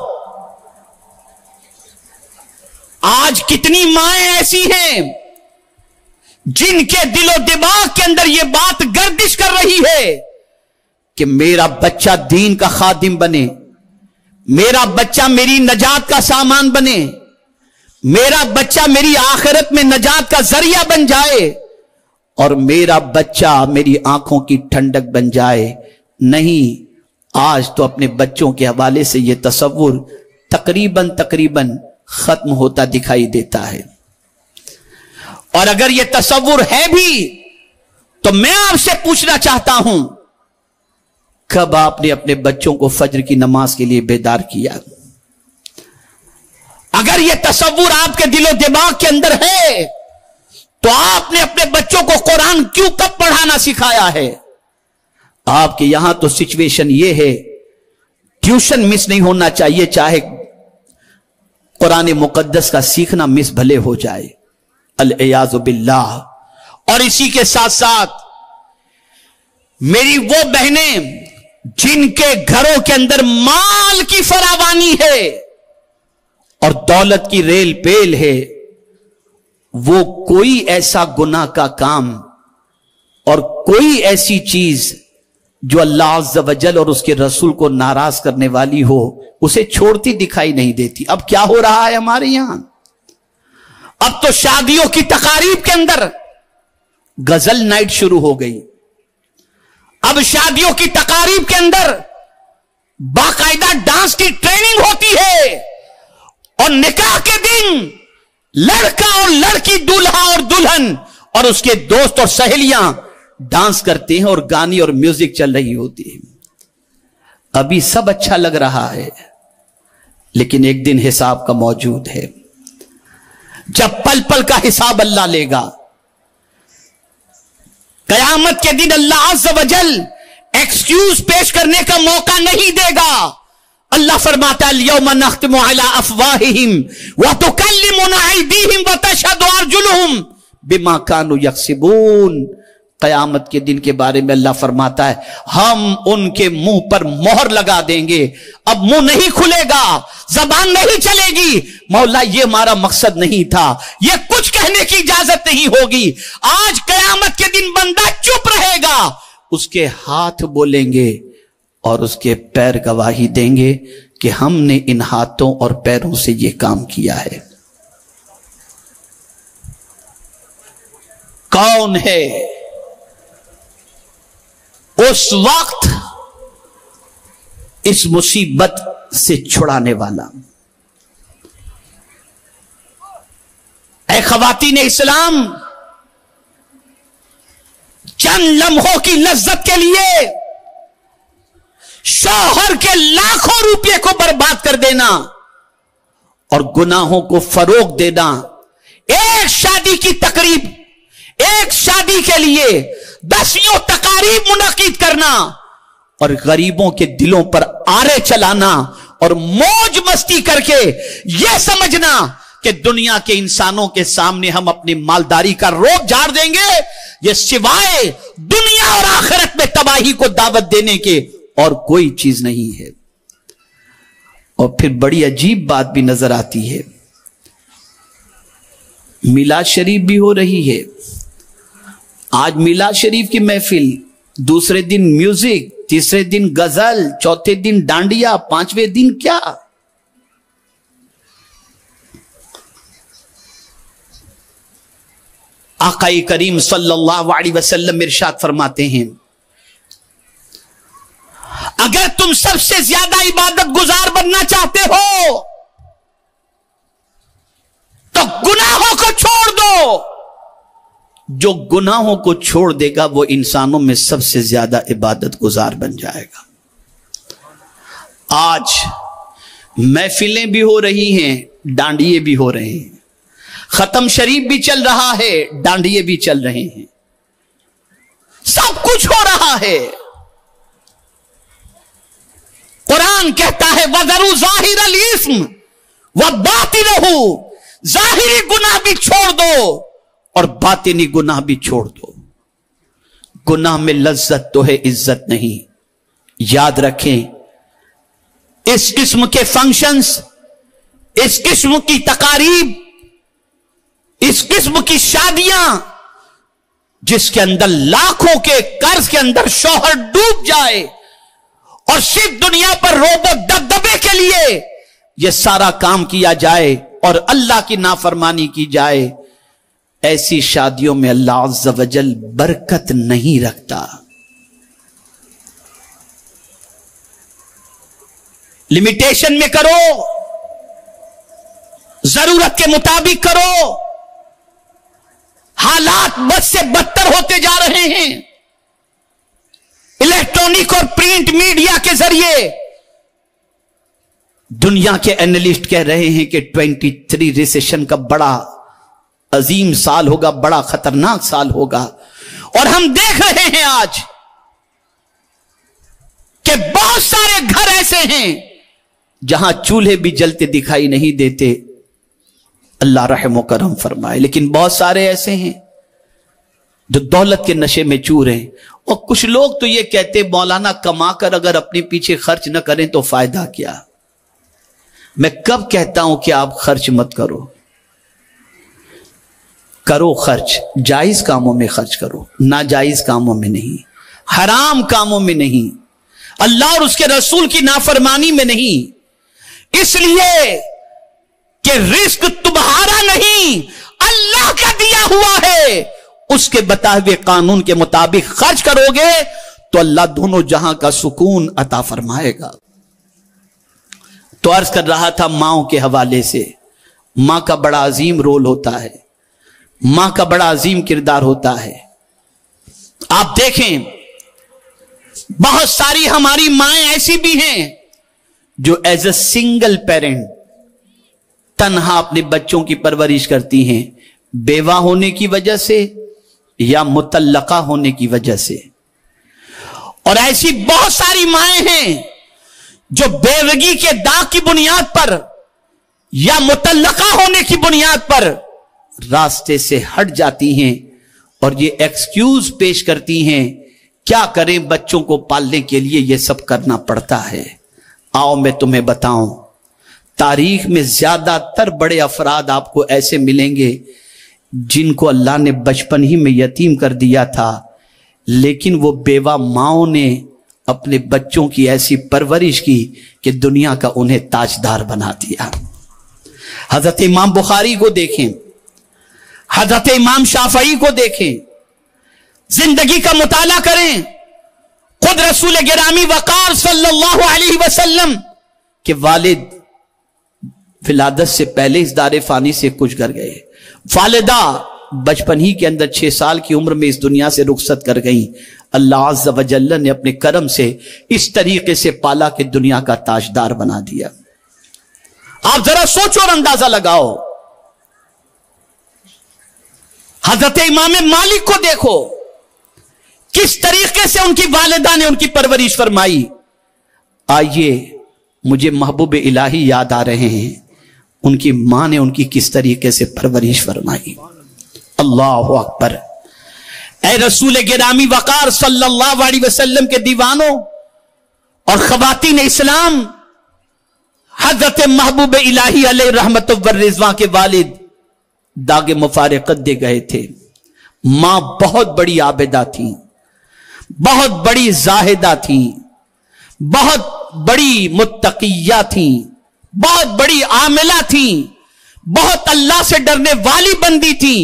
आज कितनी माएं ऐसी हैं जिनके दिलो दिमाग के अंदर यह बात गर्दिश कर रही है कि मेरा बच्चा दीन का खादिम बने, मेरा बच्चा मेरी नजात का सामान बने, मेरा बच्चा मेरी आखिरत में नजात का जरिया बन जाए और मेरा बच्चा मेरी आंखों की ठंडक बन जाए। नहीं, आज तो अपने बच्चों के हवाले से यह तसव्वुर तकरीबन खत्म होता दिखाई देता है। और अगर यह तसव्वुर है भी तो मैं आपसे पूछना चाहता हूं, कब आपने अपने बच्चों को फज्र की नमाज के लिए बेदार किया? अगर यह तसव्वुर आपके दिलो दिमाग के अंदर है तो आपने अपने बच्चों को कुरान क्यों कब पढ़ाना सिखाया है? आपके यहां तो सिचुएशन यह है, ट्यूशन मिस नहीं होना चाहिए, चाहे कुरान मुकद्दस का सीखना मिस भले हो जाए, अल-इयाज़ु बिल्लाह। और इसी के साथ साथ मेरी वो बहनें जिनके घरों के अंदर माल की फरावानी है और दौलत की रेल पेल है, वो कोई ऐसा गुनाह का काम और कोई ऐसी चीज जो अल्लाह अज़्ज़ व जल और उसके रसूल को नाराज करने वाली हो, उसे छोड़ती दिखाई नहीं देती। अब क्या हो रहा है हमारे यहां, अब तो शादियों की तकारीब के अंदर गजल नाइट शुरू हो गई। अब शादियों की तकारीब के अंदर बाकायदा डांस की ट्रेनिंग होती है और निकाह के दिन लड़का और लड़की, दूल्हा और दुल्हन और उसके दोस्त और सहेलियां डांस करते हैं और गानी और म्यूजिक चल रही होती है। अभी सब अच्छा लग रहा है, लेकिन एक दिन हिसाब का मौजूद है, जब पल पल का हिसाब अल्लाह लेगा। कयामत के दिन अल्लाह अज़्ज़ व जल एक्सक्यूज पेश करने का मौका नहीं देगा। अल्लाह फरमाता है अल-यौमा नख्तिमु अला अफ़वाहिहिम व तुकल्लिमुना अयदीहिम व तशहदु अर्जुलुहुम बिमा कानू यक्सिबून। कयामत के दिन के बारे में अल्लाह फरमाता है हम उनके मुंह पर मोहर लगा देंगे, अब मुंह नहीं खुलेगा, जबान नहीं चलेगी। मौला ये हमारा मकसद नहीं था, ये कुछ कहने की इजाजत नहीं होगी। आज कयामत के दिन बंदा चुप रहेगा, उसके हाथ बोलेंगे और उसके पैर गवाही देंगे कि हमने इन हाथों और पैरों से ये काम किया है। कौन है उस वक्त इस मुसीबत से छुड़ाने वाला? ऐ ख़वातीन इस्लाम, चंद लम्हों की लज्जत के लिए शौहर के लाखों रुपये को बर्बाद कर देना और गुनाहों को फरोग देना, एक शादी की तकरीब, एक शादी के लिए 10 तकारीब मुनक़िद करना और गरीबों के दिलों पर आरे चलाना और मौज मस्ती करके यह समझना कि दुनिया के इंसानों के सामने हम अपनी मालदारी का रोब झाड़ देंगे, यह सिवाय दुनिया और आखिरत में तबाही को दावत देने के और कोई चीज नहीं है। और फिर बड़ी अजीब बात भी नजर आती है, मिलाद शरीफ भी हो रही है। आज मिलाद शरीफ की महफिल, दूसरे दिन म्यूजिक, तीसरे दिन गजल, चौथे दिन डांडिया, पांचवें दिन क्या? आक़ाई करीम सल्लल्लाहु अलैहि वसल्लम इरशाद फरमाते हैं, अगर तुम सबसे ज्यादा इबादत गुजार बनना चाहते हो तो गुनाहों को छोड़ दो। जो गुनाहों को छोड़ देगा वो इंसानों में सबसे ज्यादा इबादत गुजार बन जाएगा। आज महफिलें भी हो रही हैं, डांडिये भी हो रहे हैं, खत्म शरीफ भी चल रहा है, डांडिये भी चल रहे हैं, सब कुछ हो रहा है। कुरान कहता है वज़रू ज़ाहिरल इस्म व बातिनहु, जाहिरी गुनाह भी छोड़ दो और बातिनी गुनाह भी छोड़ दो। गुनाह में लज्जत तो है, इज्जत नहीं। याद रखें, इस किस्म के फंक्शंस, इस किस्म की तकारीब, इस किस्म की शादियां जिसके अंदर लाखों के कर्ज के अंदर शौहर डूब जाए और सिर्फ दुनिया पर रोबो दबदबे के लिए यह सारा काम किया जाए और अल्लाह की नाफरमानी की जाए, ऐसी शादियों में अल्लाह अज़्ज़ व जल बरकत नहीं रखता। लिमिटेशन में करो, जरूरत के मुताबिक करो। हालात बद से बदतर होते जा रहे हैं। इलेक्ट्रॉनिक और प्रिंट मीडिया के जरिए दुनिया के एनालिस्ट कह रहे हैं कि 23 रिसेशन का बड़ा अजीम साल होगा, बड़ा खतरनाक साल होगा। और हम देख रहे हैं आज कि बहुत सारे घर ऐसे हैं जहां चूल्हे भी जलते दिखाई नहीं देते, अल्लाह रहम करम फरमाए। लेकिन बहुत सारे ऐसे हैं जो दौलत के नशे में चूर हैं। और कुछ लोग तो ये कहते मौलाना कमा कर अगर अपने पीछे खर्च न करें तो फायदा क्या। मैं कब कहता हूं कि आप खर्च मत करो, करो खर्च, जायज कामों में खर्च करो, नाजायज कामों में नहीं, हराम कामों में नहीं, अल्लाह और उसके रसूल की नाफरमानी में नहीं। इसलिए कि रिस्क तुम्हारा नहीं, अल्लाह का दिया हुआ है। उसके बताए हुए कानून के मुताबिक खर्च करोगे तो अल्लाह दोनों जहां का सुकून अता फरमाएगा। तो अर्ज कर रहा था माओ के हवाले से, मां का बड़ा अजीम रोल होता है, मां का बड़ा अजीम किरदार होता है। आप देखें बहुत सारी हमारी माएं ऐसी भी हैं जो एज अ सिंगल पेरेंट तन्हा अपने बच्चों की परवरिश करती हैं, बेवा होने की वजह से या मुतल्लका होने की वजह से। और ऐसी बहुत सारी माएं हैं जो बेवगी के दाग की बुनियाद पर या मुतल्लका होने की बुनियाद पर रास्ते से हट जाती हैं और ये एक्सक्यूज पेश करती हैं, क्या करें बच्चों को पालने के लिए ये सब करना पड़ता है। आओ मैं तुम्हें बताऊं, तारीख में ज्यादातर बड़े अफराद आपको ऐसे मिलेंगे जिनको अल्लाह ने बचपन ही में यतीम कर दिया था, लेकिन वो बेवा माओं ने अपने बच्चों की ऐसी परवरिश की कि दुनिया का उन्हें ताजदार बना दिया। हजरत इमाम बुखारी को देखें, हजरत इमाम शाफई को देखें, जिंदगी का मुताला करें। खुद रसूल गिरामी वकार सल्लल्लाहु अलैहि वसल्लम के वालिद विलादत से पहले इस दारे फानी से गुजर गए। वालिदा बचपन ही के अंदर 6 साल की उम्र में इस दुनिया से रुखसत कर गई। अल्लाह अज़्ज़ व जल्ल ने अपने करम से इस तरीके से पाला कि दुनिया का ताजदार बना दिया। आप जरा सोचो और अंदाजा लगाओ। हजरत इमाम मालिक को देखो, किस तरीके से उनकी वालिदा ने उनकी परवरिश फरमाई। आइए, मुझे महबूब इलाही याद आ रहे हैं, उनकी मां ने उनकी किस तरीके से परवरिश फरमाई। अल्लाहु अकबर। ऐ रसूल गिरामी वकार सल्लल्लाहु अलैहि वसल्लम के दीवानों और खवातीन इस्लाम, हजरत महबूब इलाही अलैहि रहमत व रिज़वान के वालिद दागे मुफारिकत दे गए थे। मां बहुत बड़ी आबिदा थी, बहुत बड़ी जाहिदा थी, बहुत बड़ी मुत्तकिया थी, बहुत बड़ी आमिला थी, बहुत अल्लाह से डरने वाली बंदी थी।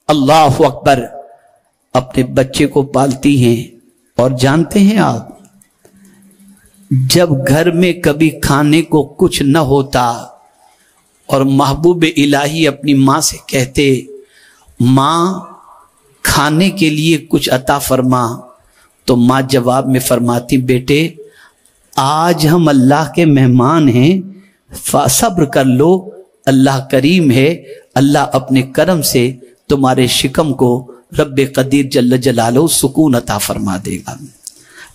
अल्लाह अकबर। अपने बच्चे को पालती हैं और जानते हैं आप, जब घर में कभी खाने को कुछ न होता और महबूब इलाही अपनी मां से कहते, मां खाने के लिए कुछ अता फरमा, तो मां जवाब में फरमाती, बेटे आज हम अल्लाह के मेहमान हैं, सब्र कर लो, अल्लाह करीम है, अल्लाह अपने करम से तुम्हारे शिकम को रब्बे कदीर जल्ल जलालो सुकून अता फरमा देगा।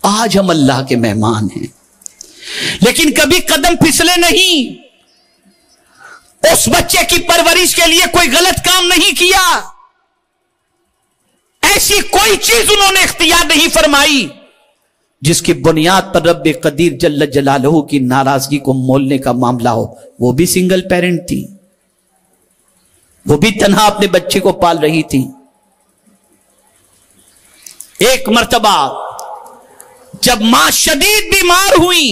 आज हम अल्लाह के मेहमान हैं। लेकिन कभी कदम फिसले नहीं, उस बच्चे की परवरिश के लिए कोई गलत काम नहीं किया, ऐसी कोई चीज उन्होंने इख्तियार नहीं फरमाई जिसकी बुनियाद पर रब्बे कदीर जल्ल जलालहू की नाराजगी को मोलने का मामला हो। वो भी सिंगल पेरेंट थी, वो भी तन्हा अपने बच्चे को पाल रही थी। एक मर्तबा जब मां शदीद बीमार हुई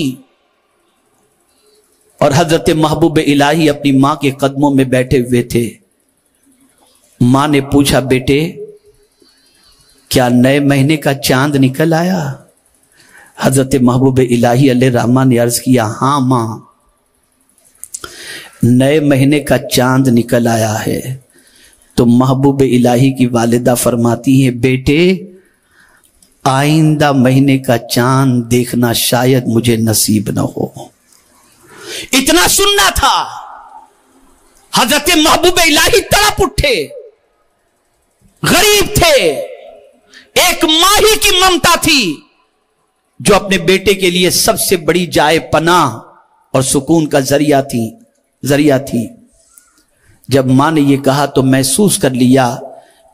और हजरत महबूब इलाही अपनी मां के कदमों में बैठे हुए थे, मां ने पूछा, बेटे क्या नए महीने का चांद निकल आया? हजरत महबूब इलाही अलैहि रहमान ने अर्ज किया, हां मां, नए महीने का चांद निकल आया है। तो महबूब इलाही की वालिदा फरमाती है, बेटे आइंदा महीने का चांद देखना शायद मुझे नसीब न हो। इतना सुनना था। हजरत महबूब इलाही तड़प उठे, गरीब थे, एक माही की ममता थी, जो अपने बेटे के लिए सबसे बड़ी जाए पनाह और सुकून का जरिया थी। जब मां ने यह कहा तो महसूस कर लिया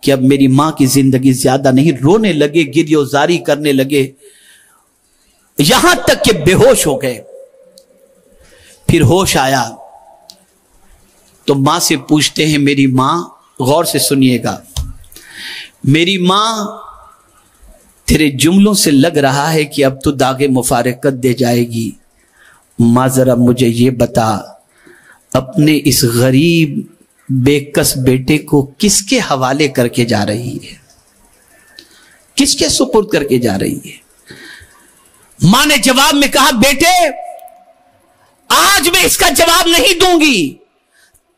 कि अब मेरी मां की जिंदगी ज्यादा नहीं। रोने लगे, गिरियोजारी करने लगे, यहां तक कि बेहोश हो गए। फिर होश आया तो मां से पूछते हैं, मेरी मां, गौर से सुनिएगा, मेरी मां तेरे जुमलों से लग रहा है कि अब तो दागे मुफारकत दे जाएगी। मां जरा मुझे ये बता, अपने इस गरीब बेकस बेटे को किसके हवाले करके जा रही है, किसके सुपुर्द करके जा रही है? मां ने जवाब में कहा, बेटे आज मैं इसका जवाब नहीं दूंगी,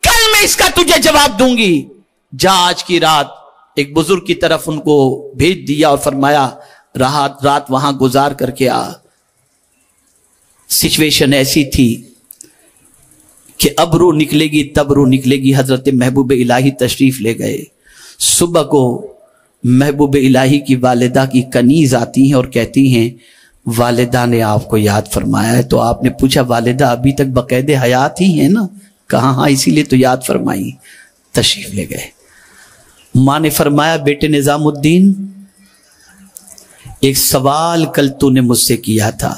कल मैं इसका तुझे जवाब दूंगी। जा आज की रात एक बुजुर्ग की तरफ उनको भेज दिया और फरमाया, रात वहां गुजार करके आ। सिचुएशन ऐसी थी कि अब रूह निकलेगी तब रूह निकलेगी। हजरत महबूब इलाही तशरीफ ले गए। सुबह को महबूब इलाही की वालिदा की कनीज आती हैं और कहती हैं, वालिदा ने आपको याद फरमाया है। तो आपने पूछा, वालिदा अभी तक बकायदे हयात ही है ना? कहा हाँ, इसीलिए तो याद फरमाई। तशरीफ ले गए। मां ने फरमाया, बेटे निजामुद्दीन, एक सवाल कल तूने मुझसे किया था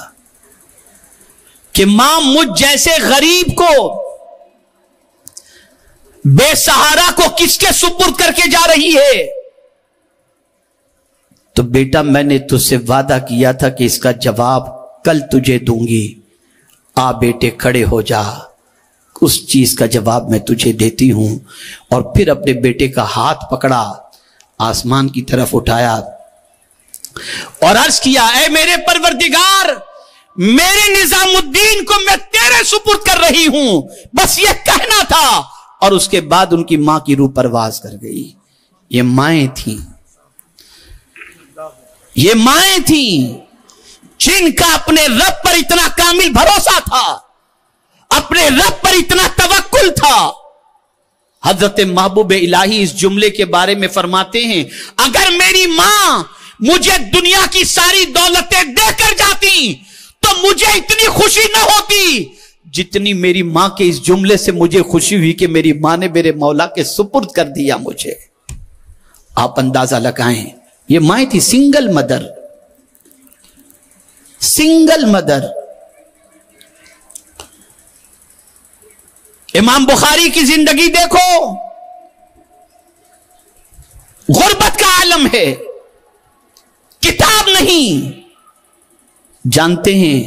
कि मां मुझ जैसे गरीब को, बेसहारा को किसके सुपुर्द करके जा रही है? तो बेटा मैंने तुझसे वादा किया था कि इसका जवाब कल तुझे दूंगी। आ बेटे खड़े हो जा, उस चीज का जवाब मैं तुझे देती हूं। और फिर अपने बेटे का हाथ पकड़ा, आसमान की तरफ उठाया और अर्ज किया, ऐ मेरे परवरदिगार, मेरे निजामुद्दीन को मैं तेरे सुपुर्द कर रही हूं, बस ये कहना था। और उसके बाद उनकी मां की रूह परवाज कर गई। ये माएं थी, ये माएं थी जिनका अपने रब पर इतना कामिल भरोसा था, अपने रब पर इतना तवक्कुल था। हजरत महबूब इलाही इस जुमले के बारे में फरमाते हैं, अगर मेरी मां मुझे दुनिया की सारी दौलतें देकर जाती तो मुझे इतनी खुशी न होती जितनी मेरी मां के इस जुमले से मुझे खुशी हुई कि मेरी मां ने मेरे मौला के सुपुर्द कर दिया मुझे। आप अंदाजा लगाएं, ये मां थी सिंगल मदर, सिंगल मदर। इमाम बुखारी की जिंदगी देखो, गुर्बत का आलम है, किताब नहीं। जानते हैं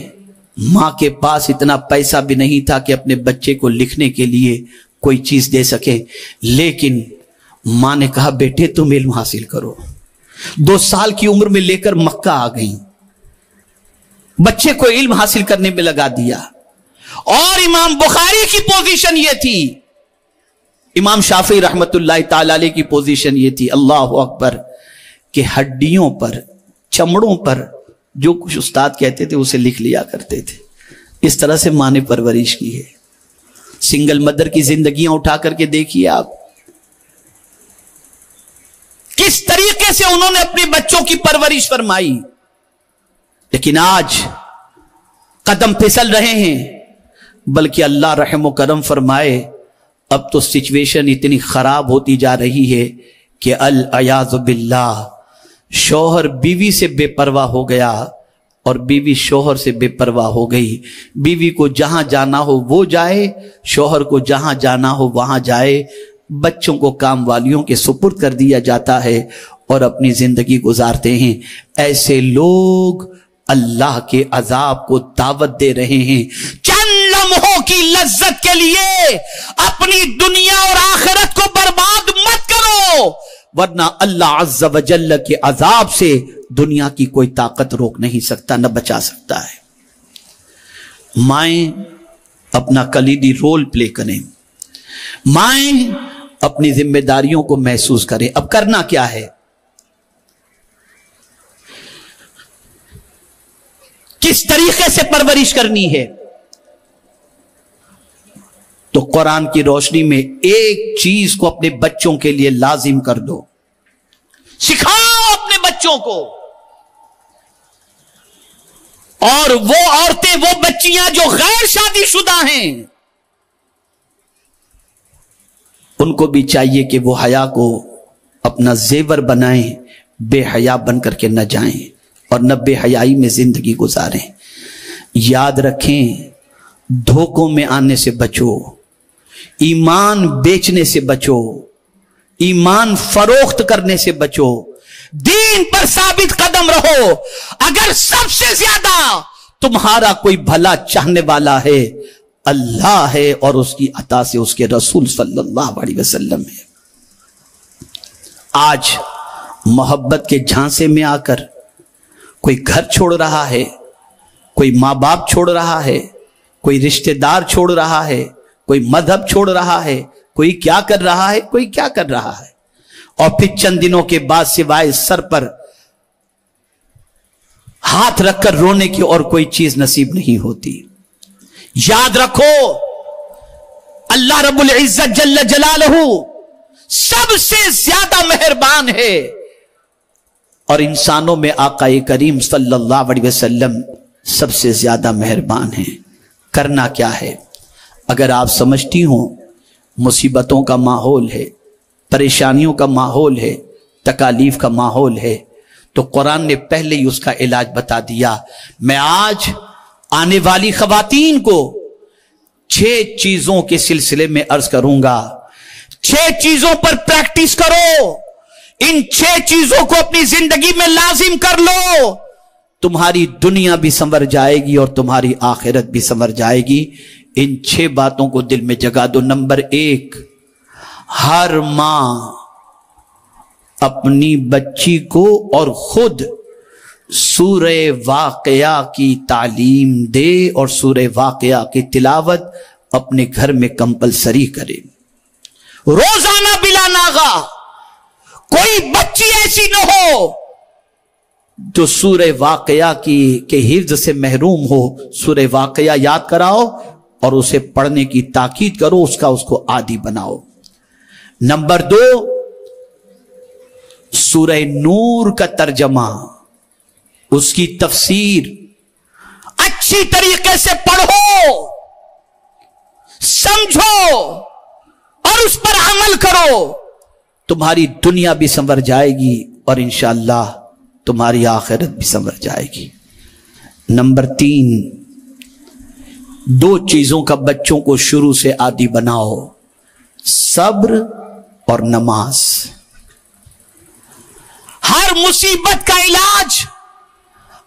मां के पास इतना पैसा भी नहीं था कि अपने बच्चे को लिखने के लिए कोई चीज दे सके, लेकिन मां ने कहा, बेटे तुम इल्म हासिल करो। 2 साल की उम्र में लेकर मक्का आ गई, बच्चे को इल्म हासिल करने में लगा दिया। और इमाम बुखारी की पोजीशन यह थी, इमाम शाफी रहमतुल्लाह ताला अलैह की पोजीशन यह थी, अल्लाह अकबर, कि हड्डियों पर, चमड़ों पर जो कुछ उस्ताद कहते थे उसे लिख लिया करते थे। इस तरह से मां ने परवरिश की है। सिंगल मदर की जिंदगियां उठा करके देखिए आप, किस तरीके से उन्होंने अपने बच्चों की परवरिश फरमाई। लेकिन आज कदम फिसल रहे हैं, बल्कि अल्लाह रहम करम फरमाए, अब तो सिचुएशन इतनी खराब होती जा रही है कि अल अयाज़ु बिल्लाह, शौहर बीवी से बेपरवाह हो गया और बीवी शौहर से बेपरवाह हो गई। बीवी को जहां जाना हो वो जाए, शौहर को जहां जाना हो वहां जाए, बच्चों को काम वालियों के सुपुर्द कर दिया जाता है और अपनी जिंदगी गुजारते हैं। ऐसे लोग अल्लाह के अजाब को दावत दे रहे हैं। चंद लम्हों की लज्जत के लिए अपनी दुनिया और आखिरत को बर्बाद मत करो, वरना अल्लाह अज़्ज़ व जल्ल के अजाब से दुनिया की कोई ताकत रोक नहीं सकता, न बचा सकता है। माएं अपना कलीदी रोल प्ले करें, माएं अपनी जिम्मेदारियों को महसूस करें। अब करना क्या है? किस तरीके से परवरिश करनी है? तो कुरान की रोशनी में एक चीज को अपने बच्चों के लिए लाजिम कर दो, सिखाओ अपने बच्चों को اور وہ عورتیں، وہ بچیاں جو غیر شادی شدہ ہیں، ان کو بھی چاہیے کہ وہ حیا کو اپنا زیور بنائیں، بے حیا بن کر کے نہ جائیں اور نہ بے حیائی میں زندگی گزاریں۔ یاد رکھیں، دھوکوں میں آنے سے بچو، ایمان بیچنے سے بچو، ایمان فروخت کرنے سے بچو، دین پر ثابت قدم رہو۔ اگر سب سے زیادہ تمہارا کوئی بھلا چاہنے والا ہے، اللہ ہے، اور اس کی عطا سے اس کے رسول صلی اللہ علیہ وسلم ہے۔ آج محبت کے جھانسے میں آ کر کوئی گھر چھوڑ رہا ہے، کوئی ماں باپ چھوڑ رہا ہے، کوئی رشتہ دار چھوڑ رہا ہے، کوئی مذہب چھوڑ رہا ہے، کوئی کیا کر رہا ہے، کوئی کیا کر رہا ہے، اور پھر چند دنوں کے بعد سوائے سر پر ہاتھ رکھ کر رونے کی اور کوئی چیز نصیب نہیں ہوتی۔ یاد رکھو، اللہ رب العزت جل جلالہ سب سے زیادہ مہربان ہے، اور انسانوں میں آقا کریم صلی اللہ علیہ وسلم سب سے زیادہ مہربان ہیں۔ کرنا کیا ہے؟ اگر آپ سمجھتی ہوں مصیبتوں کا ماحول ہے، پریشانیوں کا ماحول ہے، تکالیف کا ماحول ہے، تو قرآن نے پہلے ہی اس کا علاج بتا دیا۔ میں آج آنے والی خواتین کو 6 چیزوں کے سلسلے میں عرض کروں گا۔ 6 چیزوں پر پریکٹس کرو، ان 6 چیزوں کو اپنی زندگی میں لازم کر لو، تمہاری دنیا بھی سنور جائے گی اور تمہاری آخرت بھی سنور جائے گی۔ ان 6 باتوں کو دل میں جگا دو۔ نمبر 1، ہر ماں اپنی بچی کو اور خود سورہ واقعہ کی تعلیم دے اور سورہ واقعہ کی تلاوت اپنے گھر میں کمپلسری کرے، روزانہ بلا ناغہ۔ کوئی بچی ایسی نہ ہو جو سورہ واقعہ کے حفظ سے محروم ہو۔ سورہ واقعہ یاد کراؤ اور اسے پڑھنے کی تاکید کرو، اس کو عادی بناؤ۔ نمبر 2، سورہ نور کا ترجمہ، اس کی تفسیر اچھی طریقے سے پڑھو، سمجھو اور اس پر عمل کرو، تمہاری دنیا بھی سنور جائے گی اور انشاءاللہ تمہاری آخرت بھی سنور جائے گی۔ نمبر 3، 2 چیزوں کا بچوں کو شروع سے عادی بناؤ، صبر اور نماز۔ ہر مصیبت کا علاج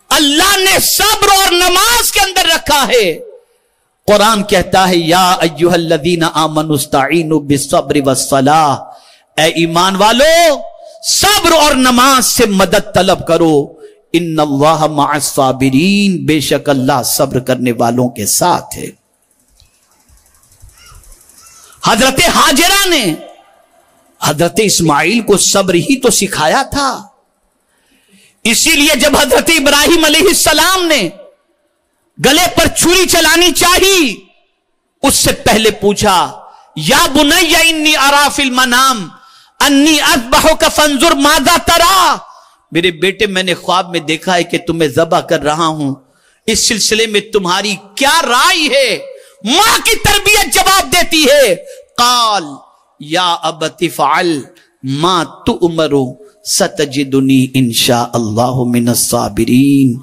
اللہ نے صبر اور نماز کے اندر رکھا ہے۔ قرآن کہتا ہے یا ایھا الذین آمنوا استعینوا بالصبر والصلاۃ، اے ایمان والو صبر اور نماز سے مدد طلب کرو، ان اللہ مع الصابرین، بے شک اللہ صبر کرنے والوں کے ساتھ ہے۔ حضرت ہاجرہ نے حضرت اسماعیل کو صبر ہی تو سکھایا تھا، اسی لیے جب حضرت ابراہیم علیہ السلام نے گلے پر چھری چلانی چاہی، اس سے پہلے پوچھا یا بنی انی ارا فی المنام انی اذبحک فانظر ماذا ترى، میرے بیٹے میں نے خواب میں دیکھا ہے کہ تمہیں ذبح کر رہا ہوں، اس سلسلے میں تمہاری کیا رائے ہے؟ ماں کی تربیت جواب دیتی ہے، قال یا ابت فعل ما تؤمر ستجدنی انشاء اللہ من الصابرین،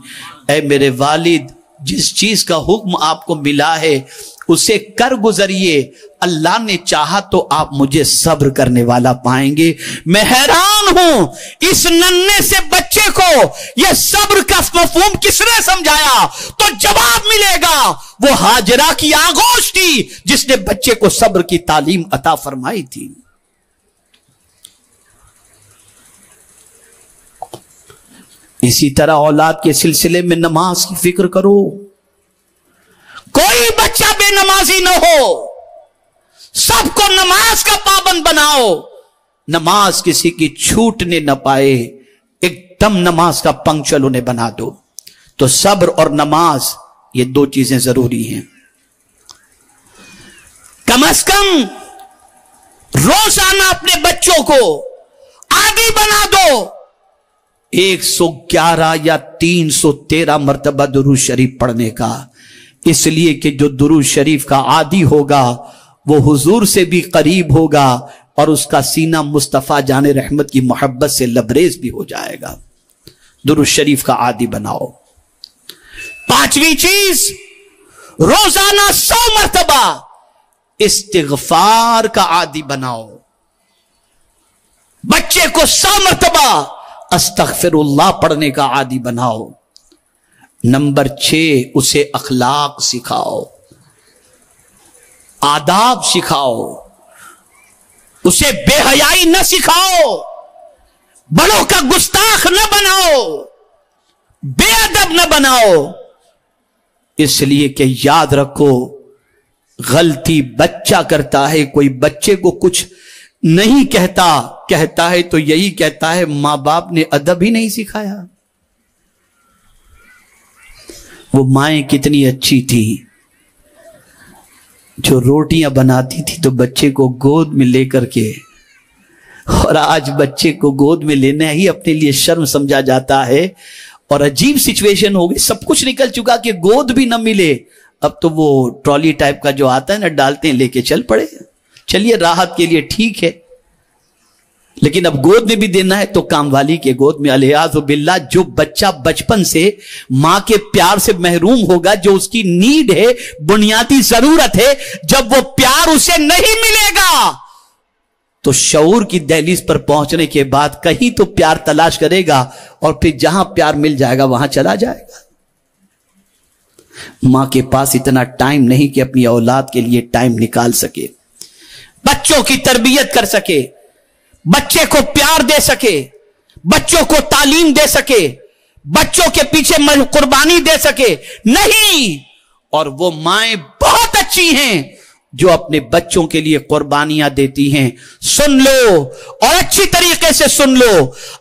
اے میرے والد جس چیز کا حکم آپ کو ملا ہے اسے کر گزریے، اللہ نے چاہا تو آپ مجھے صبر کرنے والا پائیں گے۔ میں حیران ہوں اس ننھے سے بچے کو یہ صبر کا مفہوم کس نے سمجھایا؟ تو جواب ملے گا وہ ہاجرہ کی آغوش تھی جس نے بچے کو صبر کی تعلیم عطا فرمائی تھی۔ اسی طرح اولاد کے سلسلے میں نماز کی فکر کرو، کوئی بچہ بے نمازی نہ ہو، سب کو نماز کا پابند بناؤ، نماز کسی کی چھوٹنے نہ پائے، ایک دم نماز کا پنکچل انہیں بنا دو۔ تو صبر اور نماز یہ 2 چیزیں ضروری ہیں۔ کم از کم روزانہ اپنے بچوں کو عادی بنا دو 111 या 313 मरतबा दुरूद शरीफ पढ़ने का, इसलिए कि जो दुरूद शरीफ का आदी होगा वो हुजूर से भी करीब होगा और उसका सीना मुस्तफ़ा जाने रहमत की मोहब्बत से लबरेज भी हो जाएगा। दुरूद शरीफ का आदी बनाओ। पांचवी चीज, रोजाना 100 मरतबा इस्तिग़फार का आदी बनाओ। बच्चे को 100 मरतबा अस्तग़फिरुल्लाह पढ़ने का आदी बनाओ। नंबर 6, उसे अखलाक सिखाओ, आदाब सिखाओ, उसे बेहयाई न सिखाओ, बड़ों का गुस्ताख न बनाओ, बेअदब न बनाओ। इसलिए कि याद रखो, गलती बच्चा करता है, कोई बच्चे को कुछ नहीं कहता है तो यही कहता है मां बाप ने अदब ही नहीं सिखाया। वो माएं कितनी अच्छी थी, जो रोटियां बनाती थी तो बच्चे को गोद में लेकर के, और आज बच्चे को गोद में लेना ही अपने लिए शर्म समझा जाता है। और अजीब सिचुएशन हो गई, सब कुछ निकल चुका कि गोद भी न मिले। अब तो वो ट्रॉली टाइप का जो आता है ना, डालते हैं, लेके चल पड़े। चलिए राहत के लिए ठीक है, लेकिन अब गोद में भी देना है तो काम वाली के गोद में। अलियाज़ु बिल्लाह, जो बच्चा बचपन से मां के प्यार से महरूम होगा, जो उसकी नीड है, बुनियादी जरूरत है, जब वो प्यार उसे नहीं मिलेगा तो शऊर की दहलीज पर पहुंचने के बाद कहीं तो प्यार तलाश करेगा और फिर जहां प्यार मिल जाएगा वहां चला जाएगा। मां के पास इतना टाइम नहीं कि अपनी औलाद के लिए टाइम निकाल सके, बच्चों की तरबियत कर सके, बच्चे को प्यार दे सके, बच्चों को तालीम दे सके, बच्चों के पीछे कुर्बानी दे सके, नहीं। और वो माएं बहुत अच्छी हैं जो अपने बच्चों के लिए कुर्बानियां देती हैं। सुन लो और अच्छी तरीके से सुन लो,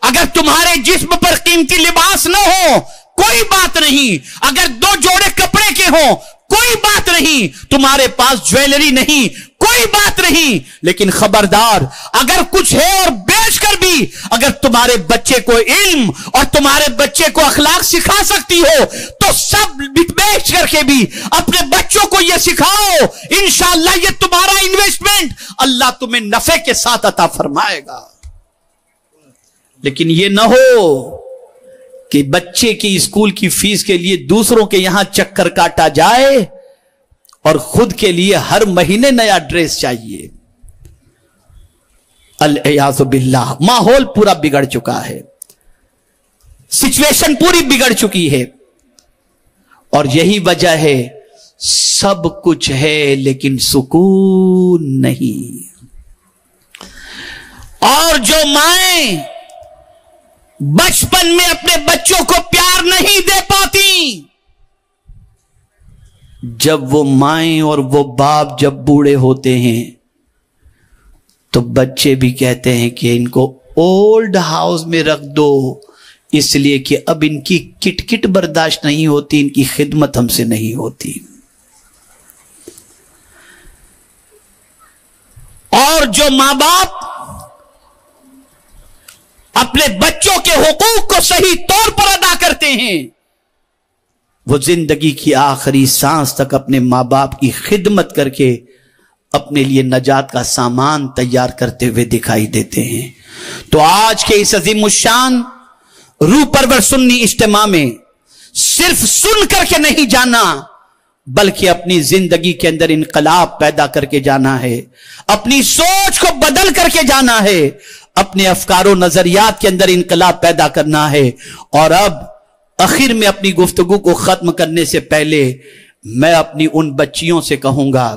अगर तुम्हारे जिस्म पर कीमती लिबास न हो कोई बात नहीं, अगर 2 जोड़े कपड़े के हो कोई बात नहीं, तुम्हारे पास ज्वेलरी नहीं कोई बात नहीं, लेकिन खबरदार, अगर कुछ है और बेचकर भी अगर तुम्हारे बच्चे को इल्म और तुम्हारे बच्चे को अखलाक सिखा सकती हो तो सब बेच करके भी अपने बच्चों को यह सिखाओ। इंशाअल्लाह ये तुम्हारा इन्वेस्टमेंट अल्लाह तुम्हें नफे के साथ अता फरमाएगा। लेकिन यह ना हो कि बच्चे की स्कूल की फीस के लिए दूसरों के यहां चक्कर काटा जाए और खुद के लिए हर महीने नया ड्रेस चाहिए। अल-इयाज़ु बिल्लाह, माहौल पूरा बिगड़ चुका है, सिचुएशन पूरी बिगड़ चुकी है। और यही वजह है, सब कुछ है लेकिन सुकून नहीं। और जो माएं बचपन में अपने बच्चों को प्यार नहीं दे पाती, जब वो माएं और वो बाप जब बूढ़े होते हैं तो बच्चे भी कहते हैं कि इनको ओल्ड हाउस में रख दो, इसलिए कि अब इनकी किटकिट बर्दाश्त नहीं होती, इनकी खिदमत हमसे नहीं होती। और जो मां बाप अपने बच्चों के हुकूक को सही तौर पर अदा करते हैं, वो जिंदगी की आखिरी सांस तक अपने मां बाप की खिदमत करके अपने लिए नजात का सामान तैयार करते हुए दिखाई देते हैं। तो आज के इस अजीमुशान रूह परवर सुन्नी इज्तिमा में सिर्फ सुन करके नहीं जाना, बल्कि अपनी जिंदगी के अंदर इनकलाब पैदा करके जाना है, अपनी सोच को बदल करके जाना है, अपने अफकारो नजरियात के अंदर इनकलाब पैदा करना है। और अब आखिर में अपनी गुफ्तगू को खत्म करने से पहले मैं अपनी उन बच्चियों से कहूंगा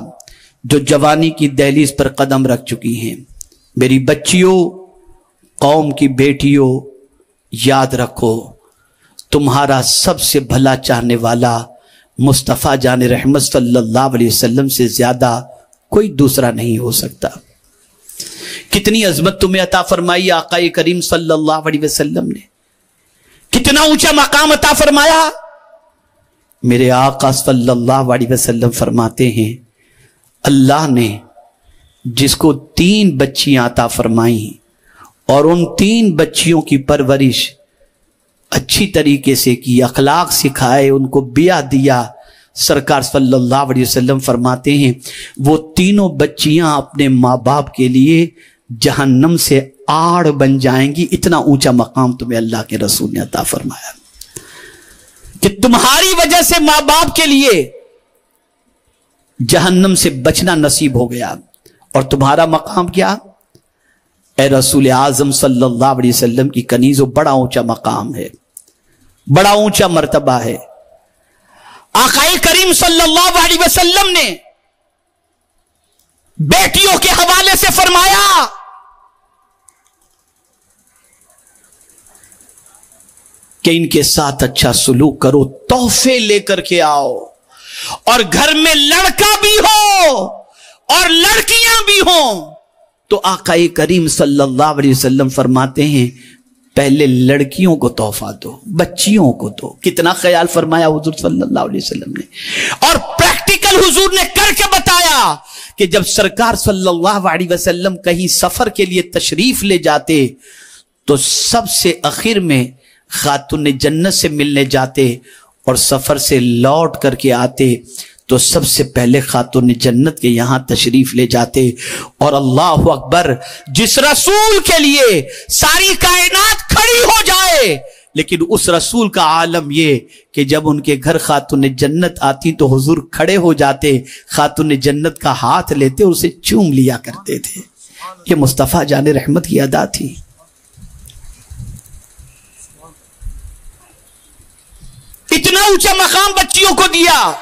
जो जवानी की दहलीज पर कदम रख चुकी हैं, मेरी बच्चियों, कौम की बेटियों, याद रखो तुम्हारा सबसे भला चाहने वाला मुस्तफ़ा जाने रहमत सल्लल्लाहु अलैहि वसल्लम से ज्यादा कोई दूसरा नहीं हो सकता। कितनी अजमत तुम्हें अता फरमाई आकाए करीम सल्लल्लाहु अलैहि वसल्लम ने, कितना ऊंचा मकाम अता फरमाया। मेरे आका सल्लल्लाहु अलैहि वसल्लम फरमाते हैं, अल्लाह ने जिसको 3 बच्चियां अता फरमाई और उन 3 बच्चियों की परवरिश اچھی طریقے سے کی، اخلاق سکھائے، ان کو بیعہ دیا۔ سرکار صلی اللہ علیہ وسلم فرماتے ہیں وہ تینوں بچیاں اپنے ماں باپ کے لیے جہنم سے آڑ بن جائیں گی۔ اتنا اونچا مقام تمہیں اللہ کے رسول نے عطا فرمایا کہ تمہاری وجہ سے ماں باپ کے لیے جہنم سے بچنا نصیب ہو گیا۔ اور تمہارا مقام کیا؟ اے رسول اعظم صلی اللہ علیہ وسلم کی کنیزوں، بڑا اونچا مقام ہے، بڑا اونچا مرتبہ ہے۔ آقا کریم صلی اللہ علیہ وسلم نے بیٹیوں کے حوالے سے فرمایا کہ ان کے ساتھ اچھا سلوک کرو، تحفے لے کر کے آؤ، اور گھر میں لڑکا بھی ہو اور لڑکیاں بھی ہوں تو آقا کریم صلی اللہ علیہ وسلم فرماتے ہیں پہلے لڑکیوں کو تحفہ دو، بچیوں کو دو۔ کتنا خیال فرمایا حضور صلی اللہ علیہ وسلم نے، اور پریکٹیکل حضور نے کر کے بتایا کہ جب سرکار صلی اللہ علیہ وسلم کہیں سفر کے لیے تشریف لے جاتے تو سب سے آخر میں خاتون جنت سے ملنے جاتے، اور سفر سے لوٹ کر کے آتے تو سب سے پہلے خاتون جنت کے یہاں تشریف لے جاتے۔ اور اللہ اکبر، جس رسول کے لیے ساری کائنات کھڑی ہو جائے، لیکن اس رسول کا عالم یہ کہ جب ان کے گھر خاتون جنت آتی تو حضور کھڑے ہو جاتے، خاتون جنت کا ہاتھ لیتے اور اسے چوم لیا کرتے تھے۔ یہ مصطفیٰ جان رحمت کی ادا تھی۔ اتنا اونچا مقام بچیوں کو دیا۔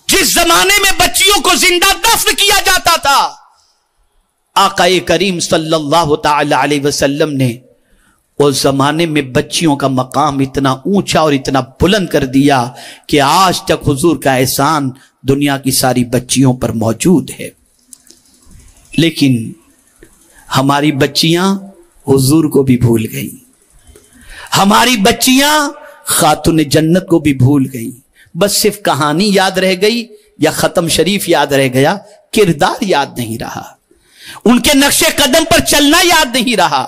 جس زمانے میں بچیوں کو زندہ دفن کیا جاتا تھا، آقا کریم صلی اللہ تعالی علیہ وسلم نے اس زمانے میں بچیوں کا مقام اتنا اونچا اور اتنا بلند کر دیا کہ آج تک حضور کا احسان دنیا کی ساری بچیوں پر موجود ہے۔ لیکن ہماری بچیاں حضور کو بھی بھول گئیں، ہماری بچیاں خاتون جنت کو بھی بھول گئیں۔ بس صرف کہانی یاد رہ گئی یا ختم شریف یاد رہ گیا، کردار یاد نہیں رہا، ان کے نقش قدم پر چلنا یاد نہیں رہا،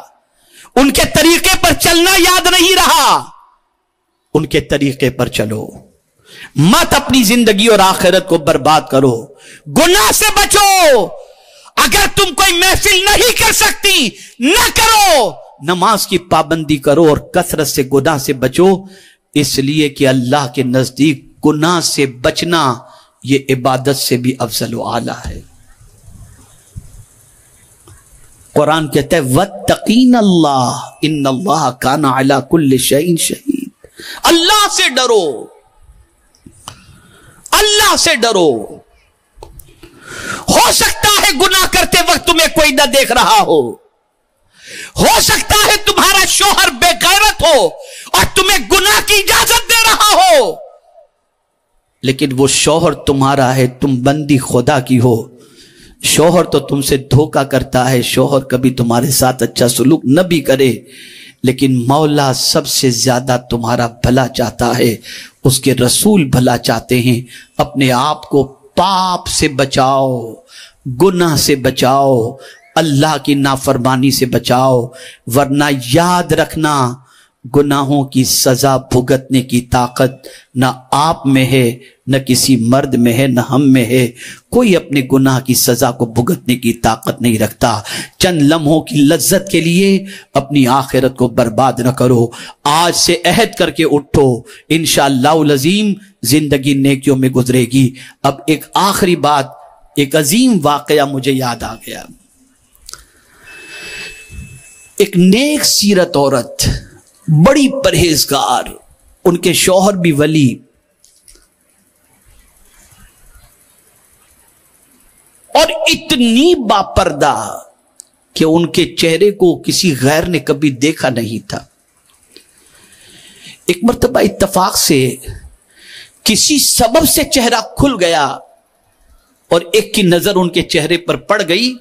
ان کے طریقے پر چلنا یاد نہیں رہا۔ ان کے طریقے پر چلو، مت اپنی زندگی اور آخرت کو برباد کرو، گناہ سے بچو۔ اگر تم کوئی محفل نہیں کر سکتی نہ کرو، نماز کی پابندی کرو اور کثرت سے گناہ سے بچو، اس لیے کہ اللہ کے نزدیک گناہ سے بچنا یہ عبادت سے بھی افضل و اعلیٰ ہے۔ قرآن کہتا ہے وَاتَّقِينَ اللَّهَ إِنَّ اللَّهَ كَانَ عَلَى كُلِّ شَيْءٍ شَهِيدٌ۔ اللہ سے ڈرو، اللہ سے ڈرو۔ ہو سکتا ہے گناہ کرتے وقت تمہیں کوئی نہ دیکھ رہا ہو سکتا ہے تمہارا شوہر بے غیرت ہو اور تمہیں گناہ کی اجازت دے رہا ہو، لیکن وہ شوہر تمہارا ہے، تم بندی خدا کی ہو۔ شوہر تو تم سے دھوکہ کرتا ہے، شوہر کبھی تمہارے ساتھ اچھا سلوک نہ بھی کرے، لیکن مولا سب سے زیادہ تمہارا بھلا چاہتا ہے، اس کے رسول بھلا چاہتے ہیں۔ اپنے آپ کو پاپ سے بچاؤ، گناہ سے بچاؤ، اللہ کی نافرمانی سے بچاؤ، ورنہ یاد رکھنا گناہوں کی سزا بھگتنے کی طاقت نہ آپ میں ہے، نہ کسی مرد میں ہے، نہ ہم میں ہے۔ کوئی اپنے گناہ کی سزا کو بھگتنے کی طاقت نہیں رکھتا۔ چند لمحوں کی لذت کے لیے اپنی آخرت کو برباد نہ کرو۔ آج سے عہد کر کے اٹھو، انشاءاللہ العظیم زندگی نیکیوں میں گزرے گی۔ اب ایک آخری بات، ایک عظیم واقعہ مجھے یاد آ گیا۔ ایک نیک سیرت عورت، بڑی پرہیزگار، ان کے شوہر بھی ولی، اور اتنی باپردہ کہ ان کے چہرے کو کسی غیر نے کبھی دیکھا نہیں تھا۔ ایک مرتبہ اتفاق سے کسی سبب سے چہرہ کھل گیا اور ایک کی نظر ان کے چہرے پر پڑ گئی،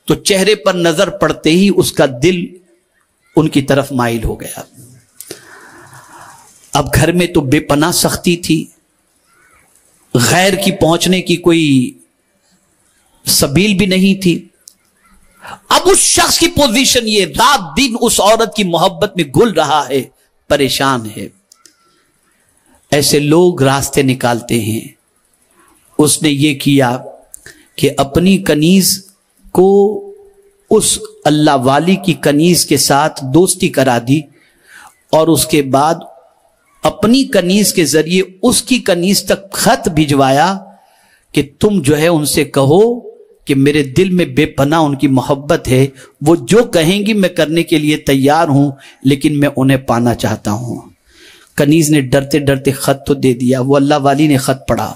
تو چہرے پر نظر پڑتے ہی اس کا دل ان کی طرف مائل ہو گیا۔ اب گھر میں تو بے پناہ سختی تھی، غیر کی پہنچنے کی کوئی سبیل بھی نہیں تھی۔ اب اس شخص کی پوزیشن یہ، رات دن اس عورت کی محبت میں گل رہا ہے، پریشان ہے، ایسے لوگ راستے نکالتے ہیں۔ اس نے یہ کیا کہ اپنی کنیز کو اس اللہ والی کی کنیز کے ساتھ دوستی کرا دی، اور اس کے بعد اپنی کنیز کے ذریعے اس کی کنیز تک خط بھجوایا کہ تم جو ہے ان سے کہو کہ میرے دل میں بے پناہ ان کی محبت ہے، وہ جو کہیں گی میں کرنے کے لیے تیار ہوں، لیکن میں انہیں پانا چاہتا ہوں۔ کنیز نے ڈرتے ڈرتے خط تو دے دیا، وہ اللہ والی نے خط پڑھا،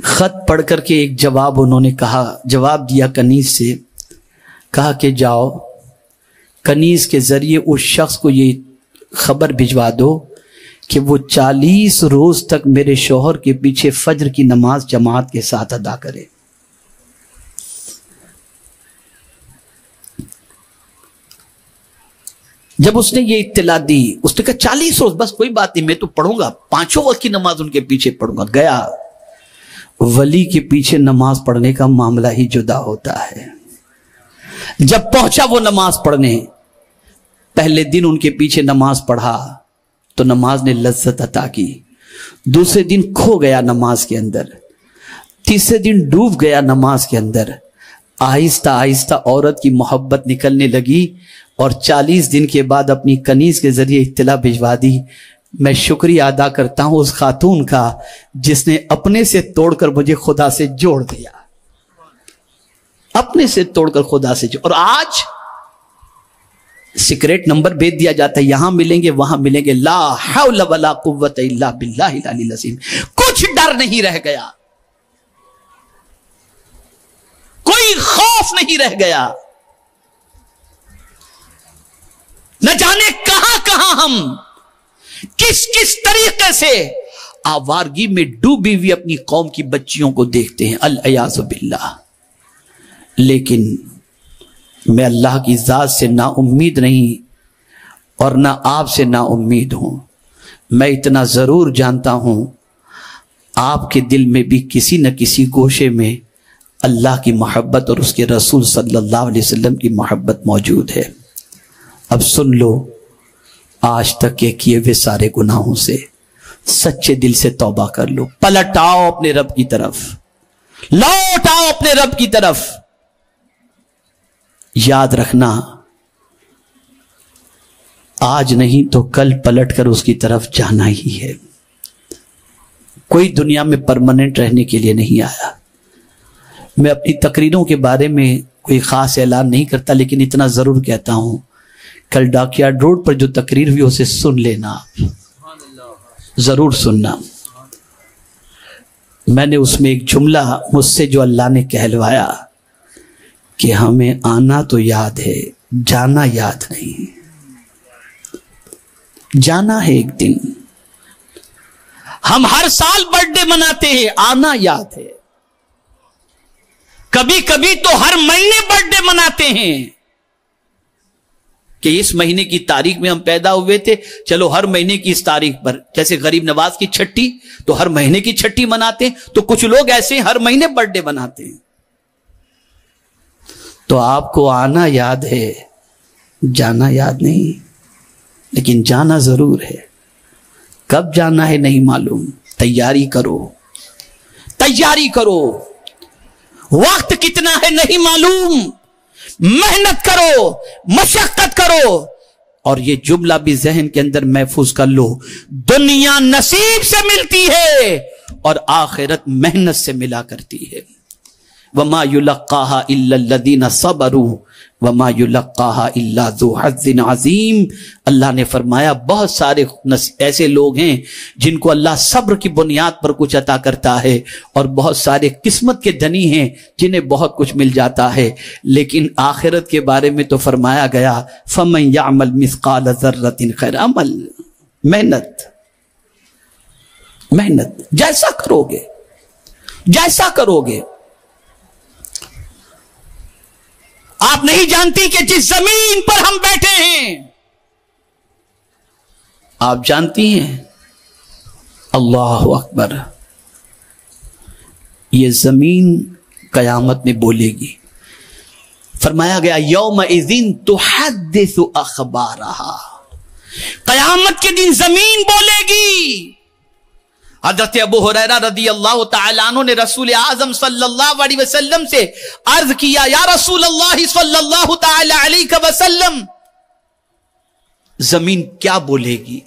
خط پڑھ کر کے ایک جواب انہوں نے جواب دیا کنیز سے، کہا کہ جاؤ کنیز کے ذریعے اس شخص کو یہ خبر بھجوا دو کہ وہ 40 روز تک میرے شوہر کے پیچھے فجر کی نماز جماعت کے ساتھ ادا کرے۔ جب اس نے یہ اطلاع دی، اس نے کہا 40 روز بس کوئی بات نہیں، میں تو پڑھوں گا، 5 وقت کی نماز ان کے پیچھے پڑھوں گا۔ گیا، ولی کے پیچھے نماز پڑھنے کا معاملہ ہی جدا ہوتا ہے۔ جب پہنچا وہ نماز پڑھنے، پہلے دن ان کے پیچھے نماز پڑھا تو نماز نے لذت عطا کی، دوسرے دن کھو گیا نماز کے اندر، تیسرے دن ڈوب گیا نماز کے اندر۔ آہستہ آہستہ عورت کی محبت نکلنے لگی، اور 40 دن کے بعد اپنی کنیز کے ذریعے اطلاع بھجوا دی۔ میں شکریہ ادا کرتا ہوں اس خاتون کا جس نے اپنے سے توڑ کر مجھے خدا سے جوڑ دیا، اپنے سے توڑ کر خدا سے جوڑ۔ اور آج سیکریٹ نمبر بھیج دیا جاتا ہے، یہاں ملیں گے وہاں ملیں گے، لا حول ولا قوت الا باللہ العلی العظیم۔ کچھ ڈر نہیں رہ گیا، کوئی خوف نہیں رہ گیا، نہ جانے کہاں کہاں ہم کس کس طریقے سے آوارگی میں ڈوبی ہوئی اپنی قوم کی بچیوں کو دیکھتے ہیں، العیاذ باللہ۔ لیکن میں اللہ کی ذات سے نا امید نہیں اور نہ آپ سے نا امید ہوں۔ میں اتنا ضرور جانتا ہوں آپ کے دل میں بھی کسی نہ کسی گوشے میں اللہ کی محبت اور اس کے رسول صلی اللہ علیہ وسلم کی محبت موجود ہے۔ اب سن لو، آج تک کے کیے ہوئے سارے گناہوں سے سچے دل سے توبہ کر لو، پلٹ آؤ اپنے رب کی طرف، لوٹ آؤ اپنے رب کی طرف۔ یاد رکھنا، آج نہیں تو کل پلٹ کر اس کی طرف جانا ہی ہے۔ کوئی دنیا میں پرماننٹ رہنے کے لیے نہیں آیا۔ میں اپنی تقریروں کے بارے میں کوئی خاص اعلان نہیں کرتا، لیکن اتنا ضرور کہتا ہوں، کل ڈاکیارڈ روڈ پر جو تقریر ہوئی اسے سن لینا، ضرور سننا۔ میں نے اس میں ایک جملہ مجھ سے جو اللہ نے کہلوایا کہ ہمیں آنا تو یاد ہے، جانا یاد نہیں۔ جانا ہے ایک دن، ہم ہر سال برتھ ڈے مناتے ہیں، آنا یاد ہے۔ کبھی کبھی تو ہر مہینے برتھ ڈے مناتے ہیں کہ اس مہینے کی تاریخ میں ہم پیدا ہوئے تھے، چلو ہر مہینے کی اس تاریخ پر، جیسے غریب نواز کی چھٹی تو ہر مہینے کی چھٹی مناتے ہیں، تو کچھ لوگ ایسے ہر مہینے برتھ ڈے مناتے ہیں۔ تو آپ کو آنا یاد ہے، جانا یاد نہیں، لیکن جانا ضرور ہے۔ کب جانا ہے نہیں معلوم، تیاری کرو، تیاری کرو۔ وقت کتنا ہے نہیں معلوم، محنت کرو، مشقت کرو۔ اور یہ جملہ بھی ذہن کے اندر محفوظ کر لو، دنیا نصیب سے ملتی ہے اور آخرت محنت سے ملا کرتی ہے۔ وَمَا يُلَقَّاهَا إِلَّا الَّذِينَ صَبَرُوا وَمَا يُلَقَّاهَا إِلَّا ذُو حَظٍّ عَظِيمٍ۔ اللہ نے فرمایا بہت سارے ایسے لوگ ہیں جن کو اللہ صبر کی بنیاد پر کچھ عطا کرتا ہے، اور بہت سارے قسمت کے دھنی ہیں جنہیں بہت کچھ مل جاتا ہے۔ لیکن آخرت کے بارے میں تو فرمایا گیا فَمَن يَعْمَلْ مِثْقَالَ ذَرَّةٍ خَيْرًا عَمَلٍ۔ محنت، محنت جیسا کرو گے، جیسا کرو گے۔ آپ نہیں جانتی کہ جس زمین پر ہم بیٹھے ہیں، آپ جانتی ہیں، اللہ اکبر، یہ زمین قیامت میں بولے گی۔ فرمایا گیا یومئذ تحدث اخبارہا، قیامت کے دن زمین بولے گی۔ حضرت ابو ہریرہ رضی اللہ تعالیٰ عنہ نے رسول اعظم صلی اللہ علیہ وسلم سے عرض کیا، یا رسول اللہ صلی اللہ تعالیٰ علیہ وسلم، زمین کیا بولے گی؟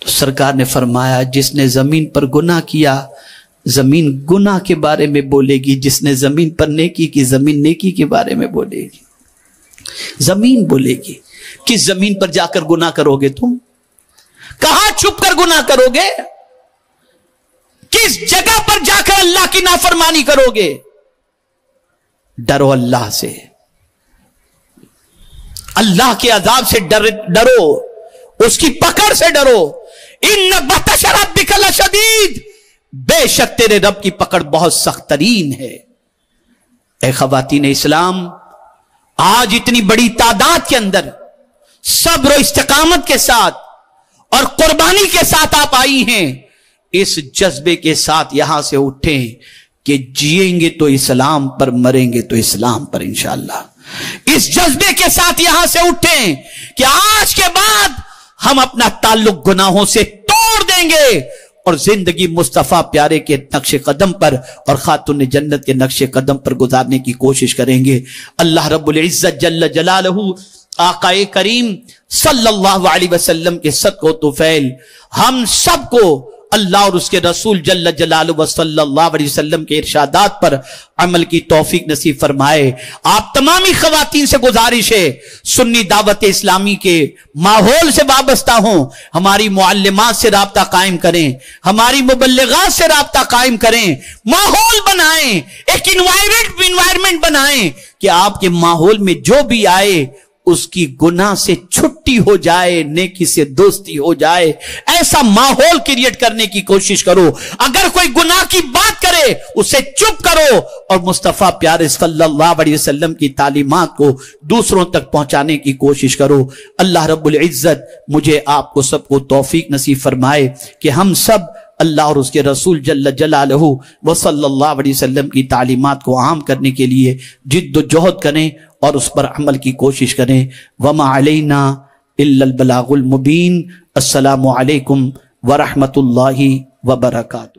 تو سرکار نے فرمایا، جس نے زمین پر گناہ کیا زمین گناہ کے بارے میں بولے گی، جس نے زمین پر نیکی کی زمین نیکی کے بارے میں بولے گی۔ زمین بولے گی۔ کس زمین پر جا کر گناہ کرو گے تم؟ کہاں چھپ کر گناہ کرو گے؟ کس جگہ پر جا کر اللہ کی نافرمانی کرو گے؟ ڈرو اللہ سے، اللہ کے عذاب سے ڈرو، اس کی پکڑ سے ڈرو۔ ان بطش ربک لشدید، بے شک تیرے رب کی پکڑ بہت سخت ترین ہے۔ اے خواتین اسلام، آج اتنی بڑی تعداد کے اندر صبر و استقامت کے ساتھ اور قربانی کے ساتھ آپ آئی ہیں، اس جذبے کے ساتھ یہاں سے اٹھیں کہ جیئیں گے تو اسلام پر، مریں گے تو اسلام پر انشاءاللہ۔ اس جذبے کے ساتھ یہاں سے اٹھیں کہ آج کے بعد ہم اپنا تعلق گناہوں سے توڑ دیں گے اور زندگی مصطفیٰ پیارے کے نقش قدم پر اور خاتون جنت کے نقش قدم پر گزارنے کی کوشش کریں گے۔ اللہ رب العزت جل جلالہ آقا کریم صلی اللہ علیہ وسلم کے صدقہ و طفیل ہم سب کو اللہ اور اس کے رسول جل جلالہ صلی اللہ علیہ وسلم کے ارشادات پر عمل کی توفیق نصیب فرمائے۔ آپ تمامی خواتین سے گزارش ہے، سنی دعوت اسلامی کے ماحول سے وابستہ ہوں، ہماری معلمات سے رابطہ قائم کریں، ہماری مبلغات سے رابطہ قائم کریں، ماحول بنائیں، ایک انوائرمنٹ بنائیں کہ آپ کے ماحول میں جو بھی آئے اس کی گناہ سے چھٹی ہو جائے، نیکی سے دوستی ہو جائے۔ ایسا ماحول کریٹ کرنے کی کوشش کرو۔ اگر کوئی گناہ کی بات کرے اسے چپ کرو اور مصطفیٰ پیارے صلی اللہ علیہ وسلم کی تعلیمات کو دوسروں تک پہنچانے کی کوشش کرو۔ اللہ رب العزت مجھے آپ کو سب کو توفیق نصیب فرمائے کہ ہم سب اللہ اور اس کے رسول جل جلالہ و صلی اللہ علیہ وسلم کی تعلیمات کو عام کرنے کے لیے جد و جہد کریں اور اس پر عمل کی کوشش کریں۔ وما علینا الا البلاغ المبین۔ السلام علیکم ورحمۃ اللہ وبرکاتہ۔